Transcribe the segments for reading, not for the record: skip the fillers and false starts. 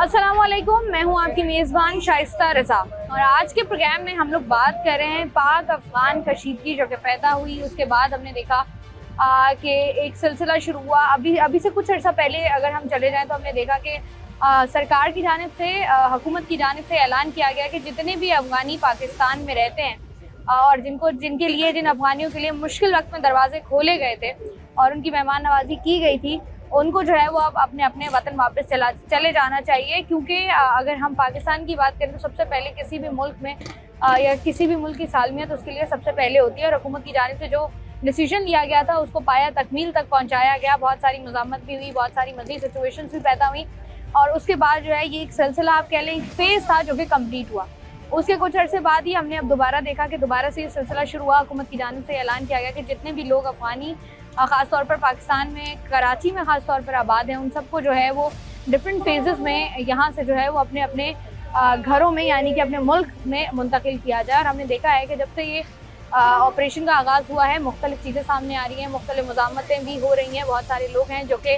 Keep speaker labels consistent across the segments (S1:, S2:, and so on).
S1: अस्सलामुअलैकुम, मैं हूं आपकी मेज़बान शाइस्ता रज़ा और आज के प्रोग्राम में हम लोग बात कर रहे हैं पाक अफगान कशीदगी जो कि पैदा हुई। उसके बाद हमने देखा कि एक सिलसिला शुरू हुआ। अभी से कुछ अर्सा पहले अगर हम चले जाएं तो हमने देखा कि सरकार की जानिब से, हुकूमत की जानिब से ऐलान किया गया कि जितने भी अफगानी पाकिस्तान में रहते हैं और जिन अफगानियों के लिए मुश्किल वक्त में दरवाजे खोले गए थे और उनकी मेहमान नवाजी की गई थी, उनको जो है वो अब अपने अपने वतन वापस चले जाना चाहिए। क्योंकि अगर हम पाकिस्तान की बात करें तो सबसे पहले किसी भी मुल्क में या किसी भी मुल्क की सालमियत उसके लिए सबसे पहले होती है और हुकूमत की जानिब से जो डिसीजन लिया गया था उसको पाया तकमील तक पहुंचाया गया। बहुत सारी मज़ामत भी हुई, बहुत सारी मज़ीद सिचुएशंस भी पैदा हुई और उसके बाद जो है ये एक सिलसिला आप कह लें, एक फेज़ था जो कि कम्प्लीट हुआ। उसके कुछ अर्से बाद ही हमने अब दोबारा देखा कि दोबारा से ये सिलसिला शुरू हुआ। हुकूमत की जानिब से ऐलान किया गया कि जितने भी लोग अफगानी ख़ास तौर पर पाकिस्तान में, कराची में ख़ास तौर पर आबाद हैं, उन सबको जो है वो डिफरेंट फेजेस में यहाँ से जो है वो अपने अपने घरों में यानी कि अपने मुल्क में मुंतकिल किया जाए। और हमने देखा है कि जब से ये ऑपरेशन का आगाज़ हुआ है मुख्तलिफ चीज़ें सामने आ रही हैं, मुख्तलिफ मज़ामतें भी हो रही हैं। बहुत सारे लोग हैं जो कि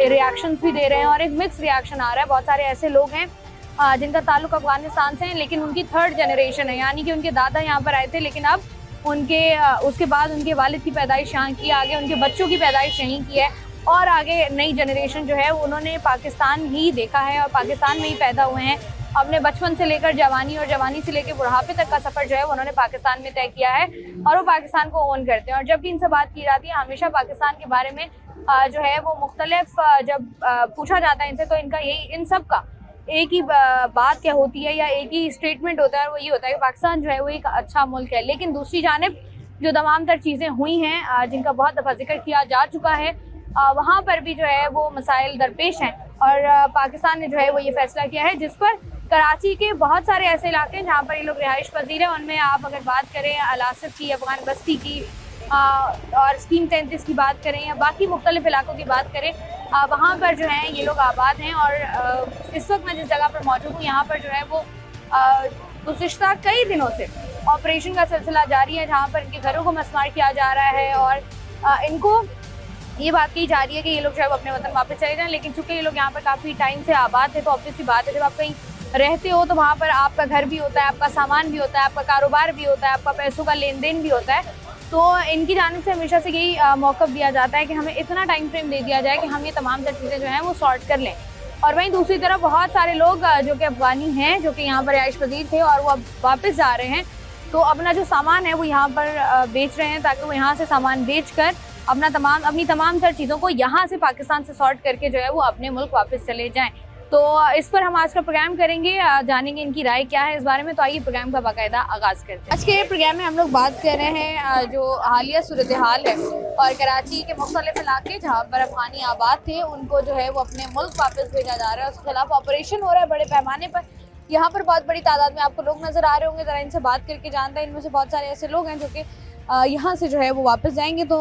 S1: रिएक्शंस भी दे रहे हैं और एक मिक्स रिएक्शन आ रहा है। बहुत सारे ऐसे लोग हैं जिनका ताल्लुक़ अफ़गानिस्तान से है लेकिन उनकी थर्ड जनरेशन है, यानी कि उनके दादा यहाँ पर आए थे लेकिन अब उसके बाद उनके वालिद की पैदाइश यहाँ की, आगे उनके बच्चों की पैदाइश यहीं की है और आगे नई जनरेशन जो है उन्होंने पाकिस्तान ही देखा है और पाकिस्तान में ही पैदा हुए हैं। अपने बचपन से लेकर जवानी और जवानी से लेकर बुढ़ापे तक का सफ़र जो है उन्होंने पाकिस्तान में तय किया है और वो पाकिस्तान को ओन करते हैं। और जब भी इनसे बात की जाती है हमेशा पाकिस्तान के बारे में जो है वो मुख्तलिफ जब पूछा जाता है इनसे तो इनका यही, इन सब का एक ही बात क्या होती है या एक ही स्टेटमेंट होता है और वो ये होता है कि पाकिस्तान जो है वो एक अच्छा मुल्क है। लेकिन दूसरी जानिब जो तमाम तर चीज़ें हुई हैं जिनका बहुत दफ़ा जिक्र किया जा चुका है, वहाँ पर भी जो है वो मसाइल दरपेश हैं और पाकिस्तान ने जो है वो ये फैसला किया है जिस पर कराची के बहुत सारे ऐसे इलाके हैं जहाँ पर ये लोग रिहाइश पजीर हैं। उनमें आप अगर बात करें अलासिफ की, अफगान बस्ती की और स्कीम 33 की बात करें या बाकी मुख्तलिफ इलाकों की बात करें, वहाँ पर जो है ये लोग आबाद हैं। और इस वक्त मैं जिस जगह पर मौजूद हूँ यहाँ पर जो है वो गुज़िश्ता कई दिनों से ऑपरेशन का सिलसिला जारी है जहाँ पर इनके घरों को मस्मार किया जा रहा है और इनको ये बात कही जा रही है कि ये लोग जो है वो अपने वतन वापस चले जाएं। लेकिन चूँकि ये लोग यहाँ पर काफ़ी टाइम से आबाद थे तो ऑब्वियस सी बात है जब आप कहीं रहते हो तो वहाँ पर आपका घर भी होता है, आपका सामान भी होता है, आपका कारोबार भी होता है, आपका पैसों का लेन देन भी होता है। तो इनकी जानिब से हमेशा से यही मौक़िफ़ दिया जाता है कि हमें इतना टाइम फ्रेम दे दिया जाए कि हम ये तमाम तर चीज़ें जो हैं वो सॉर्ट कर लें। और वहीं दूसरी तरफ बहुत सारे लोग जो कि अफ़गानी हैं जो कि यहाँ पर रिहाइश पज़ीर थे और वो अब वापस जा रहे हैं तो अपना जो सामान है वो यहाँ पर बेच रहे हैं ताकि वो यहाँ से सामान बेच कर अपनी तमाम तर चीज़ों को यहाँ से पाकिस्तान से सॉर्ट करके जो है वो अपने मुल्क वापस चले जाएँ। तो इस पर हम आज का प्रोग्राम करेंगे, जानेंगे इनकी राय क्या है इस बारे में। तो आइए प्रोग्राम का बाकायदा आगाज़ करते हैं। आज के प्रोग्राम में हम लोग बात कर रहे हैं जो हालिया सूरत हाल है और कराची के मुख्तलिफ इलाके जहाँ पर अफगानी आबाद थे उनको जो है वो अपने मुल्क वापस भेजा जा रहा है। उसके खिलाफ ऑपरेशन हो रहा है बड़े पैमाने पर। यहाँ पर बहुत बड़ी तादाद में आपको लोग नज़र आ रहे होंगे, ज़रा इनसे बात करके जानते हैं। इनमें से बहुत सारे ऐसे लोग हैं जो कि यहाँ से जो है वो वापस जाएंगे तो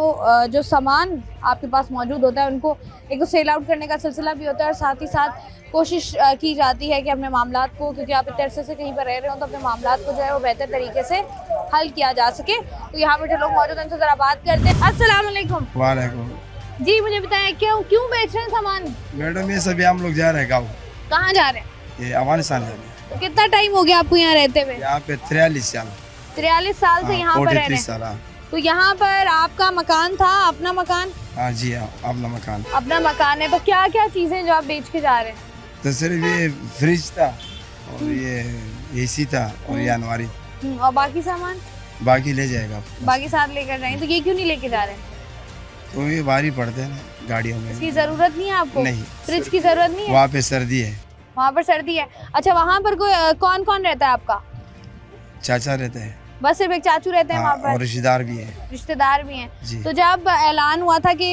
S1: जो सामान आपके पास मौजूद होता है उनको एक तो सेल आउट करने का सिलसिला भी होता है और साथ ही साथ कोशिश की जाती है कि अपने मामलात को, क्योंकि आप इतने अरसे से कहीं पर रह रहे हो तो अपने मामलात को जो है वो बेहतर तरीके से हल किया जा सके। तो यहाँ पर जो लोग मौजूद हैं उनसे ज़रा बात करते हैं। अस्सलाम वालेकुम।
S2: वालेकुम
S1: जी, मुझे बताएं क्यों बेच रहे हैं सामान?
S2: मैडम ये सभी हम लोग जा रहे हैं गाँव।
S1: कहाँ जा रहे हैं?
S2: ये अफगानिस्तान जा रहे हैं।
S1: तो कितना टाइम हो गया आपको यहाँ रहते हुए?
S2: यहाँ पे 43 साल।
S1: 43 साल से यहाँ पर रह रहे हैं। तो यहाँ पर आपका मकान था, अपना मकान?
S2: हाँ जी हाँ, अपना मकान
S1: है। तो क्या क्या चीजें जो आप बेच के जा रहे हैं?
S2: तो सिर्फ ये फ्रिज था और ये एसी था और ये अलमारी।
S1: और बाकी सामान?
S2: बाकी ले जाएगा,
S1: बाकी साथ लेकर जाएंगे। तो ये क्यों नहीं लेके जा रहे हैं?
S2: तो ये भारी पड़ते हैं ना गाड़ियों में।
S1: इसकी जरूरत नहीं है आपको?
S2: नहीं,
S1: फ्रिज की जरूरत नहीं है।
S2: वहाँ पे सर्दी है।
S1: वहाँ पर सर्दी है। अच्छा, वहाँ पर कौन कौन रहता है आपका?
S2: चाचा रहते हैं।
S1: बस सिर्फ एक चाचू रहते हैं वहाँ पर?
S2: और रिश्तेदार भी हैं।
S1: रिश्तेदार भी हैं। तो जब ऐलान हुआ था कि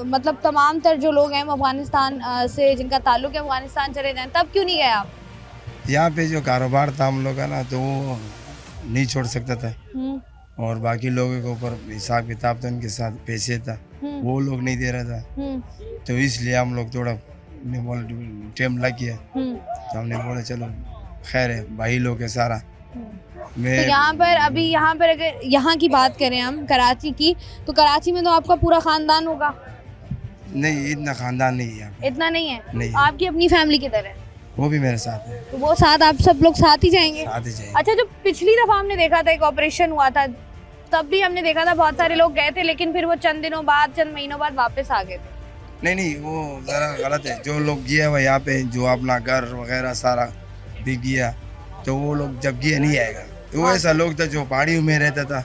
S1: मतलब तमाम तर जो लोग हैं अफगानिस्तान से जिनका ताल्लुक है अफगानिस्तान चले जाएं, तब क्यों नहीं गए आप?
S2: यहाँ पे जो कारोबार था हम लोग का ना तो वो नहीं छोड़ सकता था और बाकी लोगों के ऊपर हिसाब किताब था, उनके साथ पैसे था वो लोग नहीं दे रहा था तो इसलिए हम लोग थोड़ा टाइम लग गया तो हमने बोला चलो खैर है भाई लोग है सारा।
S1: तो यहाँ पर अगर यहाँ की बात करें हम कराची की, तो कराची में तो आपका पूरा खानदान होगा?
S2: नहीं, इतना खानदान नहीं है।
S1: इतना नहीं है?
S2: नहीं।
S1: आपकी अपनी फैमिली किधर है?
S2: वो भी मेरे साथ है।
S1: तो वो साथ, आप सब लोग साथ ही जाएंगे?
S2: साथ ही जाएंगे।
S1: अच्छा, जो पिछली दफा हमने देखा था एक ऑपरेशन हुआ था, तब भी हमने देखा था बहुत सारे लोग गए थे, लेकिन फिर वो चंद दिनों बाद, चंद महीनों बाद वापस आ गए थे।
S2: नहीं, वो ज़रा गलत है। जो लोग गया हुआ यहाँ पे, जो अपना घर वगैरह सारा भी गया, तो वो लोग जब गया नहीं आएगा। तो वो ऐसा लोग था जो पहाड़ियों में रहता था,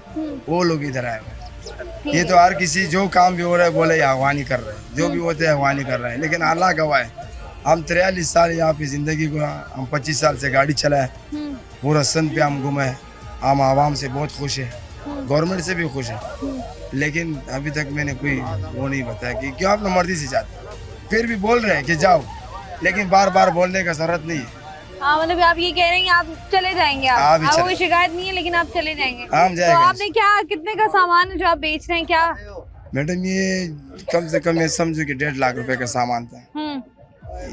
S2: वो लोग इधर आए हुए। ये तो हर किसी जो काम भी हो रहा है बोले अगवानी कर रहे हैं, जो भी होते हैं अगवानी कर रहे हैं, लेकिन अल्लाह गवाह है। हम 43 साल यहाँ पे ज़िंदगी को, हम 25 साल से गाड़ी चलाए, पूरा संत पे हम घूमे, हम आवाम से बहुत खुश है, गवर्नमेंट से भी खुश है, लेकिन अभी तक मैंने कोई वो नहीं बताया कि क्यों अपना मर्जी से जाते। फिर भी बोल रहे हैं कि जाओ, लेकिन बार बार बोलने का जरूरत नहीं है।
S1: हाँ, मतलब आप ये कह रहे हैं कि आप चले जाएंगे, आप कोई शिकायत नहीं है, लेकिन आप चले जाएंगे।
S2: हम जाएंगे।
S1: तो आपने क्या, कितने का सामान है जो आप बेच रहे हैं क्या?
S2: मैडम, ये कम से कम ये समझो कि 1.5 लाख रुपए का सामान था।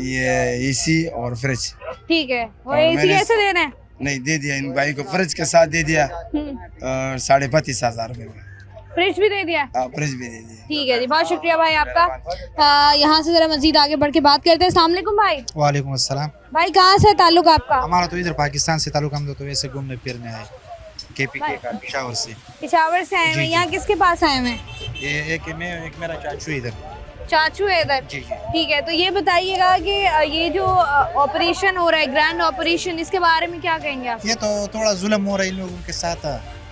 S2: ये एसी और फ्रिज। ठीक है, वो एसी कैसे दे रहे हैं? नहीं, दे दिया इन भाई को, फ्रिज के साथ दे दिया 32,500 रुपए में। फ्रिज भी दे दिया? फ्रिज भी दे दिया। ठीक है जी, बहुत शुक्रिया भाई आपका। यहाँ से जरा मजीद आगे बढ़ के बात करते हैं। अस्सलाम वालेकुम भाई।
S3: वालेकुम अस्सलाम।
S1: भाई कहाँ से ताल्लुक आपका?
S3: हमारा तो इधर पाकिस्तान से ताल्लुक, हम तो वैसे घूमने फिरने आए, केपीके का, पिशावर से।
S1: पिशावर से आए हैं? यहाँ किसके पास आए हैं?
S3: ये एक मेरा चाचू इधर।
S1: चाचू है इधर? ठीक है, तो ये बताइएगा कि ये जो ऑपरेशन हो रहा है, ग्रैंड ऑपरेशन, इसके बारे में क्या कहेंगे आप?
S3: ये तो थोड़ा जुल्म हो रहा है इन लोगों के साथ।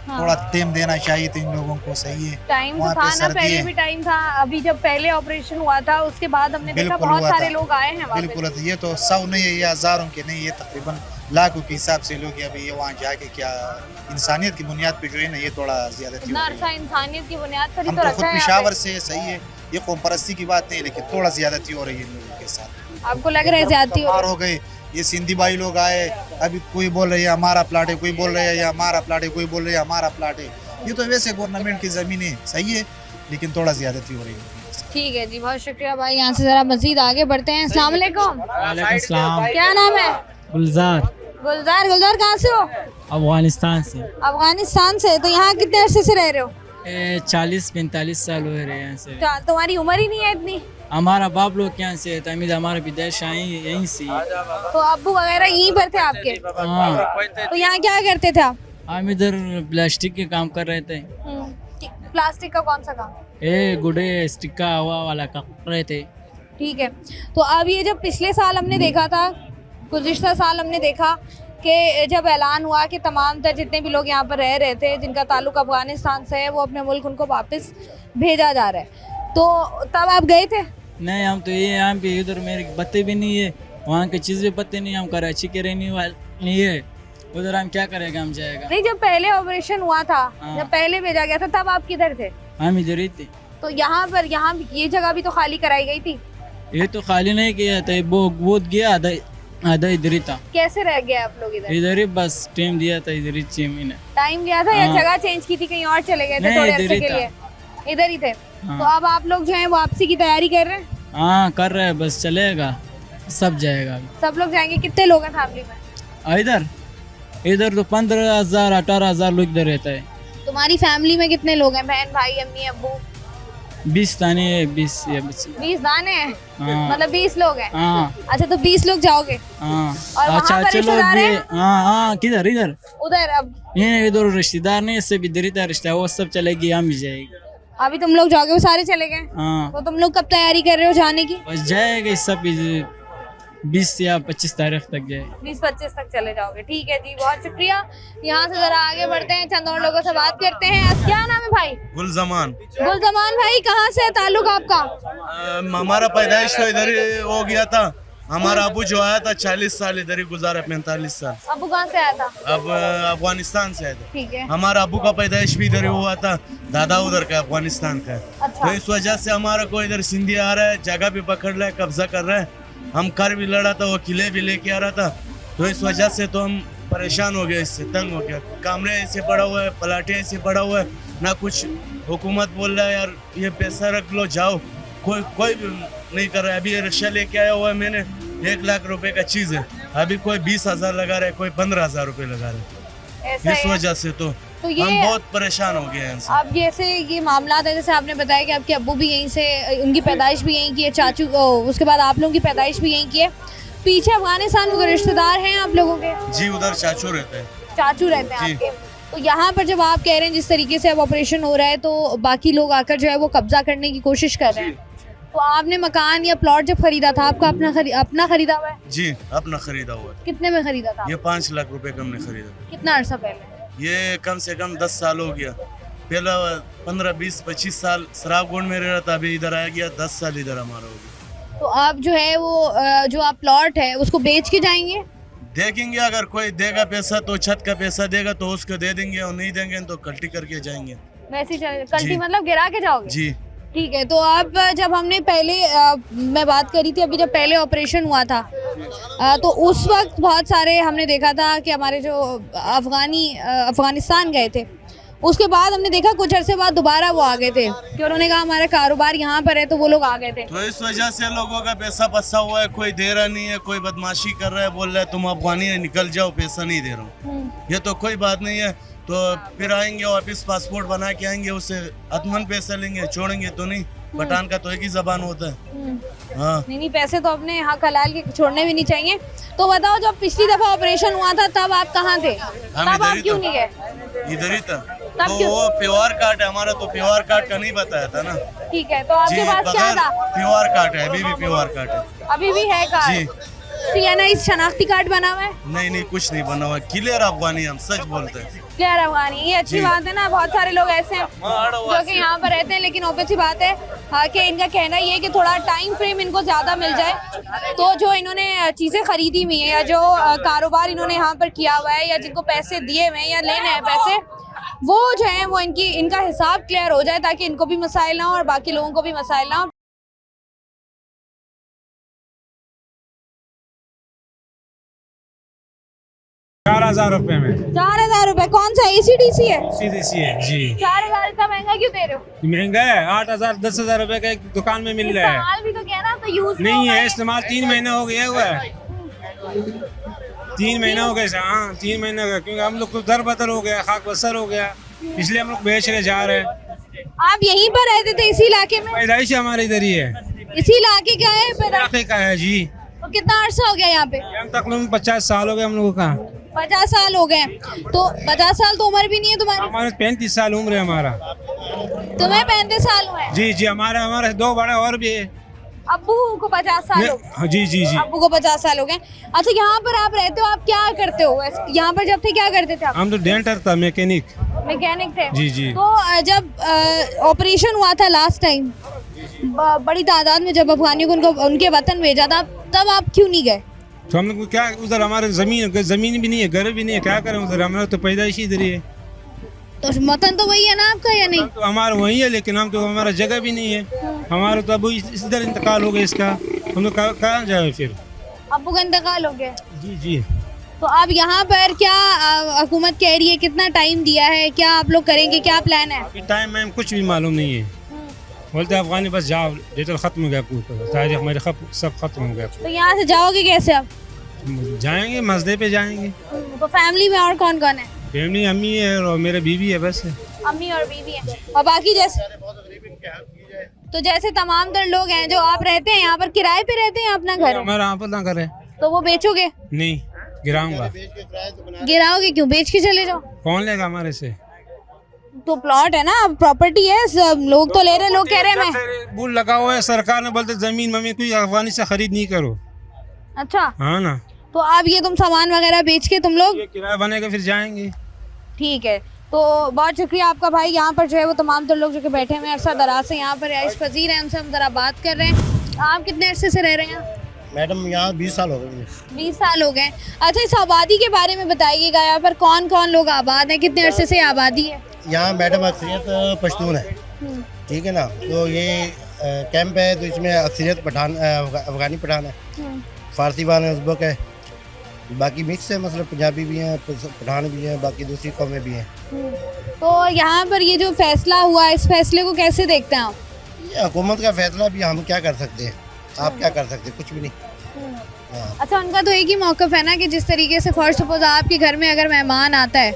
S3: हाँ। थोड़ा टाइम देना चाहिए था इन लोगों को। सही है,
S1: टाइम तो था ना, पहले भी टाइम था। अभी जब पहले ऑपरेशन हुआ था उसके बाद हमने देखा बहुत सारे लोग आए हैं वापस।
S3: बिल्कुल, ये तो 100 नहीं है, ये हजारों के नहीं, ये तकरीबन लाखों के हिसाब से लोग अभी ये वहाँ जाके क्या इंसानियत की बुनियाद पे जो है ना, ये थोड़ा ज्यादा
S1: इंसानियत की बुनियाद पर।
S3: हम तो खुद पिशावर से, सही है, ये कौम परस्ती की बात नहीं, लेकिन थोड़ा ज्यादती हो रही है इन लोगों के साथ।
S1: आपको लग रहा है ज्यादती
S3: हो गए? ये सिंधी भाई लोग आए, अभी कोई बोल रहे हैं हमारा प्लाट है, कोई बोल रहे हैं ये हमारा प्लाट है, कोई बोल रहे हैं हमारा प्लाट है। ये तो वैसे गवर्नमेंट की जमीन है, सही है, लेकिन थोड़ा ज्यादती हो रही है।
S1: ठीक है जी, बहुत शुक्रिया भाई। यहाँ से जरा मजीद आगे बढ़ते हैं। अस्सलाम वालेकुम। क्या नाम है?
S4: गुलजार।
S1: गुलजार कहाँ से हो?
S4: अफगानिस्तान से।
S1: अफगानिस्तान से? तो यहाँ कितने अरसे से रह रहे हो?
S4: 40-45 साल हो रहे हैं यहाँ से।
S1: तुम्हारी उम्र ही नहीं है इतनी?
S4: हमारा बाप लोग यहाँ से है, हमारा विदेश यहीं से।
S1: तो अब्बू वगैरह यहीं पर थे आपके? हाँ। तो यहाँ क्या करते थे आप?
S4: हम इधर प्लास्टिक के काम कर रहे थे।
S1: प्लास्टिक का कौन सा काम?
S4: गुड़े स्टिक का हवा वाला काम कर रहे थे।
S1: ठीक है, तो अब ये जब पिछले साल हमने देखा था, गुज़िश्ता साल हमने देखा कि जब ऐलान हुआ कि तमाम तर जितने भी लोग यहाँ पर रह रहे थे जिनका ताल्लुक अफगानिस्तान से है, वो अपने मुल्क उनको वापस भेजा जा रहा है, तो तब आप गए थे?
S4: नहीं, हम तो ये यहाँ पे इधर मेरे पत्ते भी नहीं है, वहाँ की चीज़ भी पत्ते नहीं, हम कराची के रहने वाले नहीं है, उधर हम क्या करेंगे, हम जाएगा।
S1: नहीं, जब पहले ऑपरेशन हुआ था, जब पहले भेजा गया था, तब आप किधर थे?
S4: हम इधर ही थे।
S1: तो यहाँ पर, यहाँ ये जगह भी तो खाली कराई गई थी?
S4: ये तो खाली नहीं किया था, वो गया आधा इधर ही था।
S1: कैसे रह गए आप लोग इधर?
S4: इधर ही बस टाइम दिया था, इधर ही 6 महीने
S1: टाइम दिया था, या जगह चेंज की थी, कहीं और चले गए थे थोड़े अरसे के लिए? इधर ही थे। तो अब आप लोग जो हैं वापसी की तैयारी कर रहे हैं?
S4: हाँ, कर रहे हैं, बस चलेगा, सब जाएगा।
S1: सब लोग जाएंगे? कितने लोग हैं फैमिली में?
S4: इधर तो 15,000-18,000 लोग इधर रहता है।
S1: तुम्हारी फैमिली में कितने लोग हैं? बहन, भाई, अम्मी, अब्बू?
S4: 20 दाने है, 20
S1: दाने हैं?
S4: हाँ।
S1: मतलब 20 लोग हैं?
S4: हाँ।
S1: अच्छा, तो 20 लोग जाओगे?
S4: हाँ।
S1: और वहाँ पर रिश्तेदार हैं?
S4: हाँ, किधर? इधर
S1: उधर? अब
S4: ये इधर रिश्तेदार नहीं, इससे भी इधर रिश्ता, वो सब चलेगी, हम भी जाएगी।
S1: अभी तुम लोग जाओगे? वो सारे चले गए?
S4: हाँ।
S1: तो तुम लोग कब तैयारी कर रहे हो जाने की?
S4: बस जाएगा सब 20 या 25 तारीख तक जाए।
S1: 20-25 तक चले जाओगे? ठीक है जी, बहुत शुक्रिया। यहाँ से जरा आगे बढ़ते हैं, चंद और लोगों से बात करते हैं। क्या नाम है भाई?
S5: गुलजमान।
S1: गुलजमान भाई, कहाँ से है ताल्लुक आपका?
S5: हमारा पैदाइश तो इधर ही हो गया था। हमारा अबू जो आया था 40 साल इधर ही गुजारा, 45 साल।
S1: अबू कहाँ से आया था?
S5: अब अफगानिस्तान से आया था।
S1: ठीक है।
S5: हमारा अबू का पैदाइश भी इधर ही हुआ था, दादा उधर का अफगानिस्तान का।
S1: अच्छा।
S5: तो इस वजह से हमारा कोई इधर सिंधी आ रहा है, जगह भी पकड़ रहा है, कब्जा कर रहा है। हम कर भी लड़ा था, वो किले भी लेके आ रहा था, तो इस वजह से तो हम परेशान हो गए, इससे तंग हो गया। कमरे ऐसे पड़ा हुआ है, पलाटे ऐसे पड़ा हुआ है, ना कुछ हुकूमत बोल रहा है यार ये पैसा रख लो जाओ, कोई भी नहीं कर रहा है। अभी ये रिक्शा लेके आया हुआ है मैंने, 1 लाख रुपए का चीज है, अभी कोई 20,000 लगा रहा है, कोई 15,000 रुपए लगा रहा है। इस वजह से तो
S1: ये
S5: हम बहुत परेशान हो गए हैं।
S1: अब जैसे ये मामला है, जैसे आपने बताया कि आपके अब्बू भी यहीं से, उनकी पैदाइश भी यहीं की है, चाचू, उसके बाद आप लोगों की पैदाइश भी यहीं की है, पीछे अफगानिस्तान में कोई रिश्तेदार हैं आप लोगों के?
S5: जी उधर चाचू रहते हैं।
S1: चाचू रहते हैं
S5: जी।
S1: आपके। तो यहाँ पर जब आप कह रहे हैं जिस तरीके से अब ऑपरेशन हो रहा है तो बाकी लोग आकर जो है वो कब्जा करने की कोशिश कर रहे हैं, तो आपने मकान या प्लॉट जब खरीदा था आपका अपना खरीदा हुआ है?
S5: जी अपना खरीदा हुआ था।
S1: कितने में खरीदा था?
S5: ये 5 लाख रुपए का हमने खरीदा।
S1: कितना अर्सा पहले?
S5: ये कम से कम 10 साल हो गया। पहला 15, 20, 25 साल शराबगोंड में रह रहा था, अभी इधर आ गया, 10 साल इधर हमारा हो गया।
S1: तो आप जो है वो जो आप प्लॉट है उसको बेच के जाएंगे?
S5: देखेंगे, अगर कोई देगा पैसा तो छत का पैसा देगा तो उसको दे देंगे, और नहीं देंगे तो कल्टी करके जाएंगे।
S1: वैसे ही कल्टी
S5: जी।
S1: मतलब गिरा के जाओगे?
S5: जी
S1: ठीक है। तो आप जब हमने पहले मैं बात करी थी अभी जब पहले ऑपरेशन हुआ था तो उस वक्त बहुत सारे हमने देखा था कि हमारे जो अफगानिस्तान गए थे, उसके बाद हमने देखा कुछ अरसे बाद दोबारा वो आ गए थे कि उन्होंने कहा हमारा कारोबार यहाँ पर है, तो वो लोग आ गए थे।
S5: तो इस वजह से लोगों का पैसा फंसा हुआ है, कोई दे रहा नहीं है, कोई बदमाशी कर रहा है, बोल रहा है तुम अफगानी है निकल जाओ, पैसा नहीं दे रहा हूँ। ये तो कोई बात नहीं है। तो फिर आएंगे वापिस पासपोर्ट बना के आएंगे, उससे अतमन पैसा लेंगे, छोड़ेंगे तो नहीं। पठान का तो एक ही जबान होता है। हाँ
S1: नहीं पैसे तो अपने हक हलाल के छोड़ने भी नहीं चाहिए। तो बताओ जब पिछली दफा ऑपरेशन हुआ था तब आप कहाँ थे?
S5: हम
S1: तब आप क्यों नहीं गए?
S5: इधर ही था।
S1: तब
S5: तो
S1: क्यों?
S5: वो प्योर कार्ड है हमारा, तो प्योर कार्ड का नहीं बताया था ना।
S1: ठीक है। तो आपके पास क्या था?
S5: प्योर कार्ड है, अभी भी प्योर कार्ड है।
S1: अभी भी है कार्ड?
S5: जी।
S1: CNI शनाख्ती कार्ड बना हुआ है?
S5: नहीं कुछ नहीं बना हुआ, क्लियर अफगानी, हम सच बोलते हैं।
S1: क्लियर अफगानी, ये अच्छी
S5: जी।
S1: बात है ना। बहुत सारे लोग ऐसे हैं जो कि यहाँ पर रहते हैं, लेकिन ऑब्वियस सी बात है कि इनका कहना ये है कि थोड़ा टाइम फ्रेम इनको ज़्यादा मिल जाए, तो जो इन्होंने चीज़ें खरीदी हुई हैं या जो कारोबार इन्होंने यहाँ पर किया हुआ है या जिनको पैसे दिए हुए हैं या लेने हैं पैसे, वो जो है वो इनका हिसाब क्लियर हो जाए ताकि इनको भी मसाइल ना हो और बाकी लोगों को भी मसाइल ना हो।
S6: 4,000 रुपए में
S1: 4,000 रुपए? कौन सा ACDC है?
S6: सीधी है जी।
S1: 4,000 इतना महंगा क्यों दे रहे हो?
S6: महंगा है, 8,000 10,000 रुपए का एक दुकान में मिल रहा है।
S1: इस्तेमाल भी तो किया ना, तो यूज
S6: नहीं है इस्तेमाल, 3 महीना हो गया हुआ है। 3 महीना हो गया। हाँ 3 महीने हो गया, क्योंकि हम लोग को दर बदर हो गया, खाक बसर हो गया, इसलिए हम लोग बेच के जा रहे हैं।
S1: आप यहीं पर रहते थे इसी इलाके में?
S6: पैदाइश हमारे इधर ही है।
S1: इसी इलाके का है पैदा?
S6: इलाके का है जी।
S1: तो कितना अर्सा हो गया यहाँ पे?
S6: हम तकरीबन 50 साल हो गए हम लोगों का।
S1: 50 साल हो गए। तो 50 साल तो उम्र भी नहीं है तुम्हारी?
S6: हमारे 35 साल उम्र है हमारा।
S1: तुम्हें 35 साल हुए हैं?
S6: जी जी, हमारे 2 बड़े और भी है।
S1: अब्बू को 50 साल हो?
S6: हाँ, जी जी जी।
S1: अब्बू को 50 साल हो गए। अच्छा, यहाँ पर आप रहते हो, आप क्या करते हो? यहाँ पर जब थे क्या करते थे आप?
S6: हम तो डेंटर था, मैकेनिक
S1: थे।
S6: जी जी।
S1: तो जब ऑपरेशन हुआ था लास्ट टाइम, बड़ी तादाद में जब अफगानियों को उनके वतन भेजा था, तब आप क्यों नहीं गए?
S6: तो हम लोग क्या, उधर हमारे जमीन भी नहीं है, घर भी नहीं है, क्या करें उधर, हमारा तो पैदाइश इधर ही है।
S1: तो वतन तो वही है ना आपका, या नहीं?
S6: तो हमारा वही है, लेकिन हम तो हमारा जगह भी नहीं है हमारा, तो अब इधर इंतकाल हो गया इसका, हम लोग कहाँ जाए फिर?
S1: अब्बू का इंतकाल हो गया?
S6: जी जी।
S1: तो अब यहाँ पर क्या हुकूमत कह रही है, कितना टाइम दिया है, क्या आप लोग करेंगे, क्या प्लान है?
S6: अभी टाइम में कुछ भी मालूम नहीं है। बोलते अफगानी बस जाओ, डिटेल खत्म हो गया, तारीख हमारे सब खत्म हो गया।
S1: तो यहाँ से जाओगे कैसे अब?
S6: जाएंगे मस्जिद पे जाएंगे।
S1: तो फैमिली में और कौन कौन है?
S6: फैमिली अम्मी है और मेरा बीवी है, बस।
S1: अम्मी और बीवी है, और बाकी जैसे तमाम तर लोग हैं जो आप रहते हैं यहाँ पर, किराए पे रहते हैं, अपना घर है?
S6: हमारा यहाँ पर ना घर है।
S1: तो वो बेचोगे?
S6: नहीं, गिराऊंगा।
S1: गिराओगे क्यों? बेच के चले जाओ।
S6: कौन लेगा हमारे से?
S1: तो प्लॉट है ना, प्रॉपर्टी है, सब लोग तो ले रहे, लोग कह रहे हैं मैं।
S6: बुल लगा हुआ है, सरकार ने बोलते जमीन मम्मी कोई अफगानी से खरीद नहीं करो।
S1: अच्छा,
S6: हाँ ना।
S1: तो अब ये तुम सामान वगैरह बेच के तुम लोग?
S6: ये किराया बनेगा फिर जाएंगे।
S1: ठीक है, तो बहुत शुक्रिया आपका भाई। यहाँ पर जो है वो तमाम तो लोग जो कि बैठे हुए हैं अरसा दराज से, यहाँ पर रिहाइश पजीर हैं, उनसे हम जरा बात कर रहे हैं। आप कितने अरसे से रह रहे हैं?
S7: मैडम यहाँ 20 साल हो गए।
S1: 20 साल हो गए। अच्छा, इस आबादी के बारे में बताइएगा, यहाँ पर कौन कौन लोग आबाद हैं, कितने अरसे से आबादी है?
S7: यहाँ मैडम अक्सरियत पश्तून है, ठीक है ना। तो ये कैंप है, तो इसमें अक्सरियत पठान अफगानी पठान है, फारसी वान है, उज़्बेक है, बाकी मिक्स है, मतलब पंजाबी भी हैं, पठान भी हैं, बाकी दूसरी कौमें भी हैं।
S1: तो यहाँ पर ये जो फैसला हुआ, इस फैसले को कैसे देखते हैं आप?
S7: ये हुकूमत का फैसला भी, हम क्या कर सकते हैं, आप क्या कर सकते हैं, कुछ भी नहीं। हाँ।
S1: अच्छा, उनका तो एक ही मौक़िफ़ है ना कि जिस तरीके से फर्स्ट सपोज आपके घर में अगर मेहमान आता है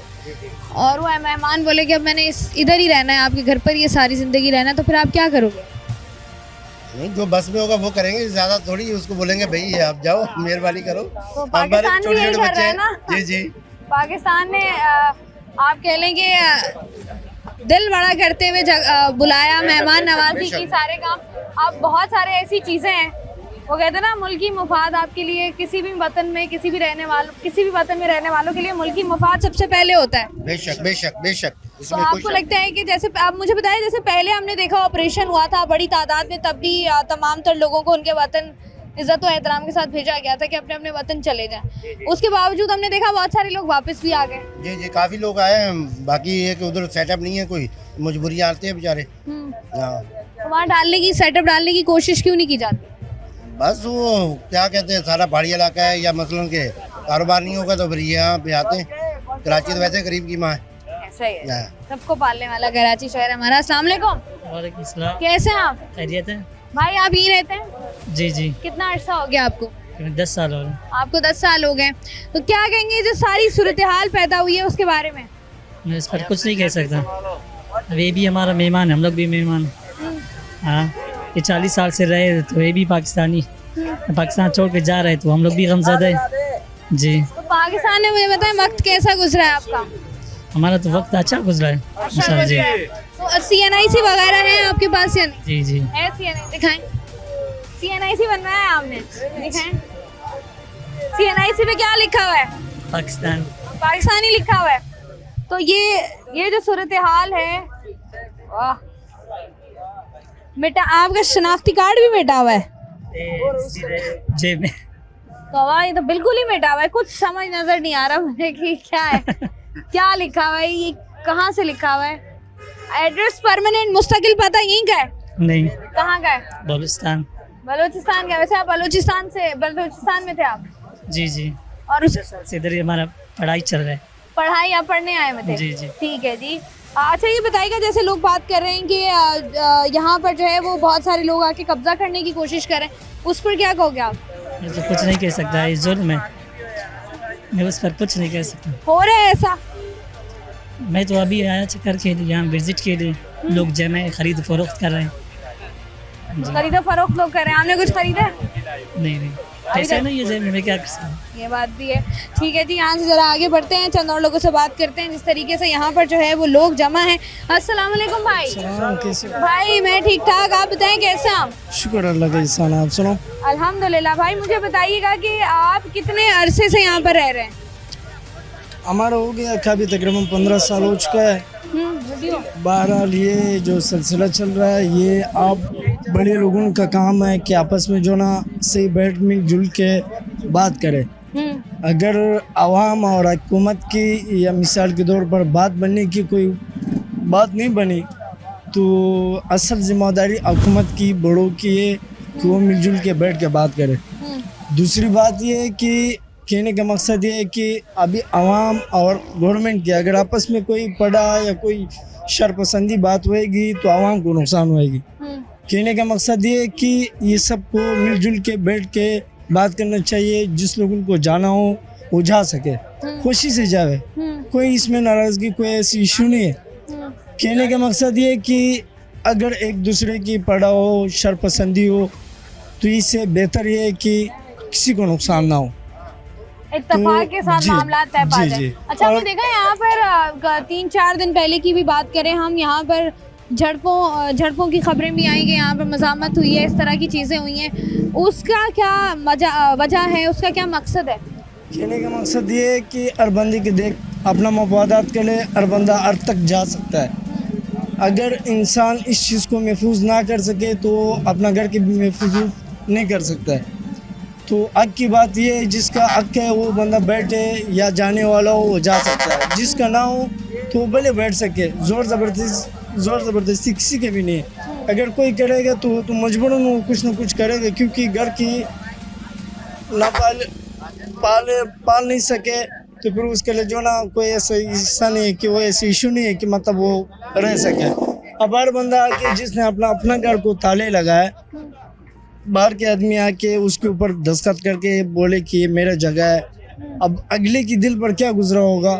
S1: और वो मेहमान बोले कि अब मैंने इधर ही रहना है, आपके घर पर ये सारी ज़िंदगी रहना है, तो फिर आप क्या करोगे?
S7: नहीं, जो बस में होगा वो करेंगे, ज्यादा थोड़ी उसको बोलेंगे भाई आप जाओ, मेहरबानी करो।
S1: तो पाकिस्तान भी यही कर रहा है ना।
S7: जी जी,
S1: पाकिस्तान ने आप कह लें कि दिल बड़ा करते हुए बुलाया, मेहमान नवाजी की, सारे काम। अब बहुत सारे ऐसी चीजें हैं, वो कहते हैं ना मुल्की मुफाद आपके लिए किसी भी वतन में, किसी भी वतन में रहने वालों के लिए मुल्की मुफाद सबसे पहले होता है।
S7: बेशक बेशक बेशक।
S1: तो आपको लगता है कि जैसे आप मुझे बताएं, जैसे पहले हमने देखा ऑपरेशन हुआ था बड़ी तादाद में, तब भी तमाम तर लोगों को उनके वतन इज्जत और एहतराम के साथ भेजा गया था कि अपने अपने वतन चले जाएं। उसके बावजूद हमने देखा बहुत सारे लोग वापस भी आ गए।
S7: जी जी, काफी लोग आए हैं, बाकी ये कि उधर सेटअप नहीं है, कोई मजबूरियाँ आती है बेचारे। हाँ,
S1: वहाँ सेटअप डालने की कोशिश क्यों नहीं की जाती?
S7: बस वो क्या कहते हैं, सारा पहाड़ी इलाका है, या मसलन के कारोबार नहीं होगा तो फिर यहाँ पे आते हैं। कराची तो वैसे गरीब की माँ है।
S1: ऐसा ही है, सबको पालने वाला कराची शहर हमारा। अस्सलाम वालेकुम।
S8: वालेकुम सलाम।
S1: कैसे हैं आप?
S8: खैरियत है?
S1: भाई आप यहीं रहते हैं?
S8: जी जी,
S1: कितना अर्सा हो गया आपको?
S8: 10 साल हो गए।
S1: आपको 10 साल हो गए, तो क्या कहेंगे जो सारी सूरत हाल पैदा हुई है उसके बारे में?
S8: मैं इस पर कुछ नहीं कह सकता, अब ये भी हमारा मेहमान है, हम लोग भी मेहमान। हाँ, ये 40 साल से रहे तो ये भी पाकिस्तानी, पाकिस्तान छोड़ के जा रहे तो हम लोग भी गमज़दा है जी।
S1: तो पाकिस्तान में मुझे बताएं वक्त कैसा गुजरा है आपका?
S8: हमारा तो वक्त अच्छा गुजरा है माशाल्लाह जी।
S1: तो CNIC वगैरह है आपके पास या नहीं?
S8: जी जी,
S1: है CNIC, दिखाएं। CNIC बनवाया है आपने, दिखाएं। CNIC पे क्या लिखा हुआ है?
S8: पाकिस्तान।
S1: पाकिस्तानी लिखा हुआ है। तो ये जो सूरत हाल है, वाह, मिटा आपका शनाख्ती कार्ड भी मिटा हुआ है
S8: जेब में।
S1: तो वाह, ये तो बिल्कुल ही मिटा हुआ है, कुछ समझ नजर नहीं आ रहा मुझे कि क्या है। क्या लिखा हुआ है, ये कहाँ से लिखा हुआ है? एड्रेस परमानेंट मुस्तकिल पता यहीं का है?
S8: नहीं,
S1: कहाँ का है?
S8: बलूचिस्तान।
S1: बलूचिस्तान का। वैसे आप बलूचिस्तान में थे आप?
S8: जी जी,
S1: और उस
S8: से इधर ही हमारा पढ़ाई चल रहा है।
S1: पढ़ाई आप पढ़ने आए हुए थे?
S8: जी जी।
S1: ठीक है जी। अच्छा, ये बताइएगा, जैसे लोग बात कर रहे हैं कि यहाँ पर जो है वो बहुत सारे लोग आके कब्जा करने की कोशिश कर रहे हैं, उस पर क्या कहोगे आप?
S8: मैं तो कुछ नहीं कह सकता, ये जुल्म है, मैं उस पर कुछ नहीं कह सकता।
S1: हो रहा है ऐसा?
S8: मैं तो अभी आया चक्कर के लिए, यहाँ विजिट के लिए, लोग जमे खरीद फरोख्त कर रहे हैं।
S1: खरीदा फरोख्त लोग कर रहे हैं, आपने कुछ खरीदा?
S8: नहीं, ऐसा नहीं है जेब में, मैं क्या कर सकता हूँ।
S1: ये बात भी है। ठीक है जी, यहाँ से जरा आगे बढ़ते हैं, चंद और लोगों से बात करते हैं जिस तरीके से यहाँ पर जो है वो लोग जमा हैं। अस्सलाम वालेकुम भाई।
S6: कैसे?
S1: भाई मैं ठीक ठाक, आप बताएं कैसे हैं आप?
S6: शुक्र अल्लाह का, इंसान आप सुनो।
S1: अल्हम्दुलिल्लाह। भाई मुझे बताइएगा कि आप कितने अरसे से यहाँ पर रह रहे हैं?
S6: हमारा हो गया अभी तकरीबन 15 साल हो चुका है। बहरहाल ये जो सिलसिला चल रहा है, ये आप बड़े लोगों का काम है कि आपस में जो ना सही बैठ मिलजुल के बात करें। अगर आवाम और हुकूमत की या मिसाल के तौर पर बात बनने की कोई बात नहीं बनी, तो असल जिम्मेदारी हुकूमत की, बड़ों की है कि वो मिलजुल के बैठ के बात करें। दूसरी बात ये है कि कहने का मकसद ये है कि अभी आवाम और गवर्नमेंट की अगर आपस में कोई पड़ा या कोई शरपसंदी बात होएगी तो आवाम को नुकसान होएगी। कहने का मकसद ये है कि ये सबको मिलजुल के बैठ के बात करना चाहिए। जिस लोगों को जाना हो वो जा सके, खुशी से जावे, कोई इसमें नाराज़गी, कोई ऐसी इशू नहीं है। कहने का मकसद ये है कि अगर एक दूसरे की पड़ा हो, शरपसंदी हो, तो इससे बेहतर ये है कि किसी को नुकसान ना हो,
S1: इत्तेफाक के साथ मामला तय पा जाए। अच्छा, हमने देखा यहाँ पर 3-4 दिन पहले की भी बात करें हम, यहाँ पर झड़पों की खबरें भी आई कि यहाँ पर मज़ामत हुई है, इस तरह की चीज़ें हुई हैं। उसका क्या वजह है, उसका क्या मकसद है?
S6: कहने का मकसद ये है कि हर बंदे के देख अपना मफादात के लिए हर बंदा हर तक जा सकता है। अगर इंसान इस चीज़ को महफूज ना कर सके तो अपना घर के भी महफूज नहीं कर सकता है। तो हक की बात ये है, जिसका हक है वो बंदा बैठे, या जाने वाला हो वो जा सकता है, जिसका ना हो तो भले बैठ सके। ज़ोर ज़बरदस्ती किसी के भी नहीं है। अगर कोई करेगा तो मजबूरन वो कुछ ना कुछ करेगा, क्योंकि घर की ना पाल नहीं सके तो फिर उसके लिए जो ना कोई ऐसा हिस्सा नहीं है कि वो ऐसी इशू नहीं है कि मतलब वो रह सके। अब हर बंदा आके जिसने अपना घर को ताले लगाए, बाहर के आदमी आके उसके ऊपर दस्तखत करके बोले कि ये मेरा जगह है, अब अगले की दिल पर क्या गुजरा होगा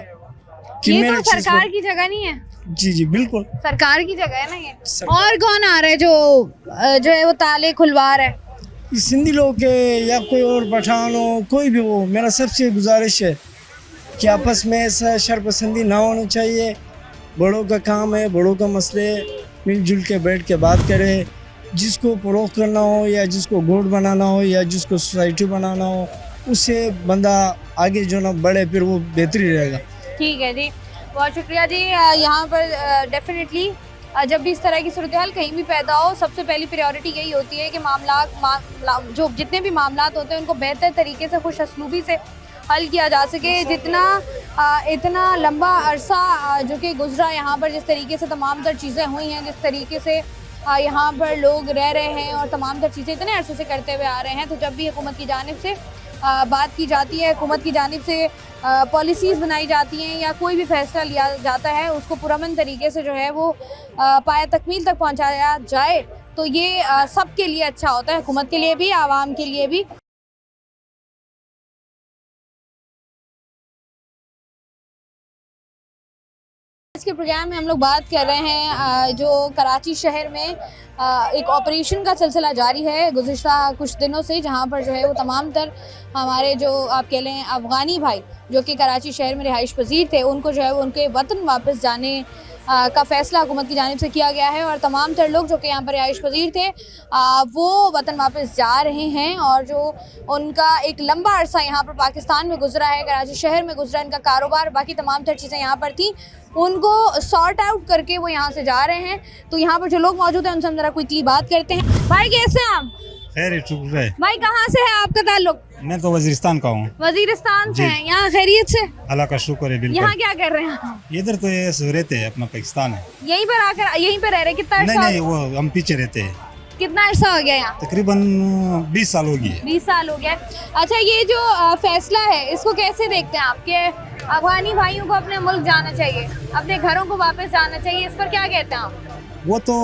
S6: कि
S1: ये
S6: मेरे
S1: तो सरकार की जगह नहीं है।
S6: जी जी बिल्कुल।
S1: सरकार की जगह है ना ये। और कौन आ रहा है जो है वो ताले खुलवा रहा है?
S6: सिंधी लोग के या कोई और पठान हो, कोई भी हो, मेरा सबसे गुजारिश है कि आपस में ऐसा शरपसंदी ना होनी चाहिए। बड़ों का काम है, बड़ों का मसले, मिलजुल के बैठ के बात करें। जिसको फरोख करना हो या जिसको गोट बनाना हो या जिसको सोसाइटी बनाना हो, उससे बंदा आगे जो ना बढ़े, फिर वो बेहतरी रहेगा।
S1: ठीक है जी, बहुत शुक्रिया जी। यहाँ पर डेफिनेटली जब भी इस तरह की सूरत हाल कहीं भी पैदा हो, सबसे पहली प्रायोरिटी यही होती है कि जो जितने भी मामलात होते हैं उनको बेहतर तरीके से, खुश असलूबी से हल किया जा सके। इतना लंबा अरसा जो कि गुजरा यहाँ पर, जिस तरीके से तमाम तर चीज़ें हुई हैं, जिस तरीके से यहाँ पर लोग रह रहे हैं और तमाम तर चीज़ें इतने अरसे से करते हुए आ रहे हैं, तो जब भी हुकूमत की जानिब से बात की जाती है, हुकूमत की जानिब से पॉलिसीज़ बनाई जाती हैं या कोई भी फैसला लिया जाता है, उसको पुरअमन तरीके से जो है वो पाया तकमील तक पहुँचाया जाए, तो ये सब के लिए अच्छा होता है, हुकूमत के लिए भी, आवाम के लिए भी। आज के प्रोग्राम में हम लोग बात कर रहे हैं जो कराची शहर में एक ऑपरेशन का सिलसिला जारी है गुज़िश्ता कुछ दिनों से, जहां पर जो है वो तमाम तर हमारे जो आप कह लें अफ़गानी भाई जो कि कराची शहर में रिहाइश पजीर थे, उनको जो है वो उनके वतन वापस जाने का फ़ैसला हुकूमत की जानिब से किया गया है। और तमाम तर लोग जो कि यहाँ पर रिहाइश पजीर थे वो वतन वापस जा रहे हैं, और जो उनका एक लंबा अरसा यहाँ पर पाकिस्तान में गुजरा है, कराची शहर में गुजरा, इनका कारोबार, बाकी तमाम तर चीज़ें यहाँ पर थी, उनको सॉर्ट आउट करके वो यहाँ से जा रहे हैं। तो यहाँ पर जो लोग मौजूद हैं उनसे हम ज़रा क्विकली बात करते हैं। भाई कैसे हैं आप?
S9: खैर
S1: भाई कहाँ से है आपका ताल्लुक?
S9: मैं तो वजीरिस्तान का हूँ।
S1: वजीरिस्तान से हैं? यहाँ खैरियत से?
S9: अल्लाह का शुक्र है। बिल्कुल।
S1: यहाँ क्या कर रहे हैं?
S9: इधर तो ये रहते हैं, अपना पाकिस्तान है।
S1: यहीं पर आकर यहीं पर रह रहे? कितना अर्सा?
S9: नहीं, वो हम पीछे रहते हैं।
S1: कितना अर्सा हो गया यहाँ?
S9: तकरीबन 20 साल हो गए।
S1: 20 साल हो गया। अच्छा, ये जो फैसला है इसको कैसे देखते हैं आपके? अफगानी भाइयों को अपने मुल्क जाना चाहिए, अपने घरों को वापस जाना चाहिए, इस पर क्या कहते हैं आप?
S9: वो तो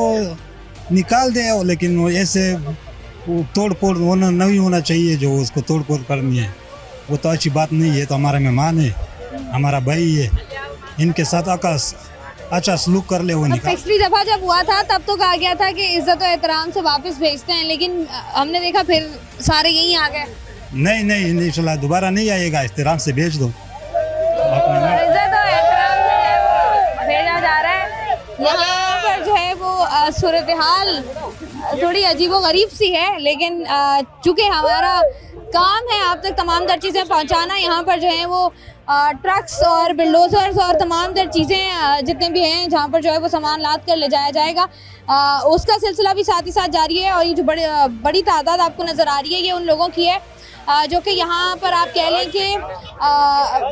S9: निकाल दे, लेकिन वो ऐसे तोड़ फोड़ होना नहीं होना चाहिए। जो उसको तोड़ फोड़ करनी है वो तो अच्छी बात नहीं है। तो हमारा मेहमान है, हमारा भाई है, इनके साथ अच्छा सलूक कर ले। वो निकाल।
S1: पिछली दफा जब हुआ था तब तो कहा गया था कि इज्जत और एहतराम से वापस भेजते हैं, लेकिन हमने देखा फिर सारे यहीं आ गए।
S9: नहीं, इंशाल्लाह दोबारा नहीं आएगा। एहतराम से भेज दो।
S1: इज्जत और एहतराम से भेजा जा रहा है। यहाँ पर जो है वो सूरत हाल थोड़ी अजीबोगरीब सी है, लेकिन चूँकि हमारा काम है आप तक तमाम तर चीज़ें पहुँचाना, यहाँ पर जो है वो ट्रक्स और बिल्डोजर्स और तमाम तर चीज़ें जितने भी हैं जहाँ पर जो है वो सामान लाद कर ले जाया जाएगा, उसका सिलसिला भी साथ ही साथ जारी है। और ये जो बड़ी तादाद आपको नज़र आ रही है, ये उन लोगों की है जो कि यहाँ पर आप कह लें कि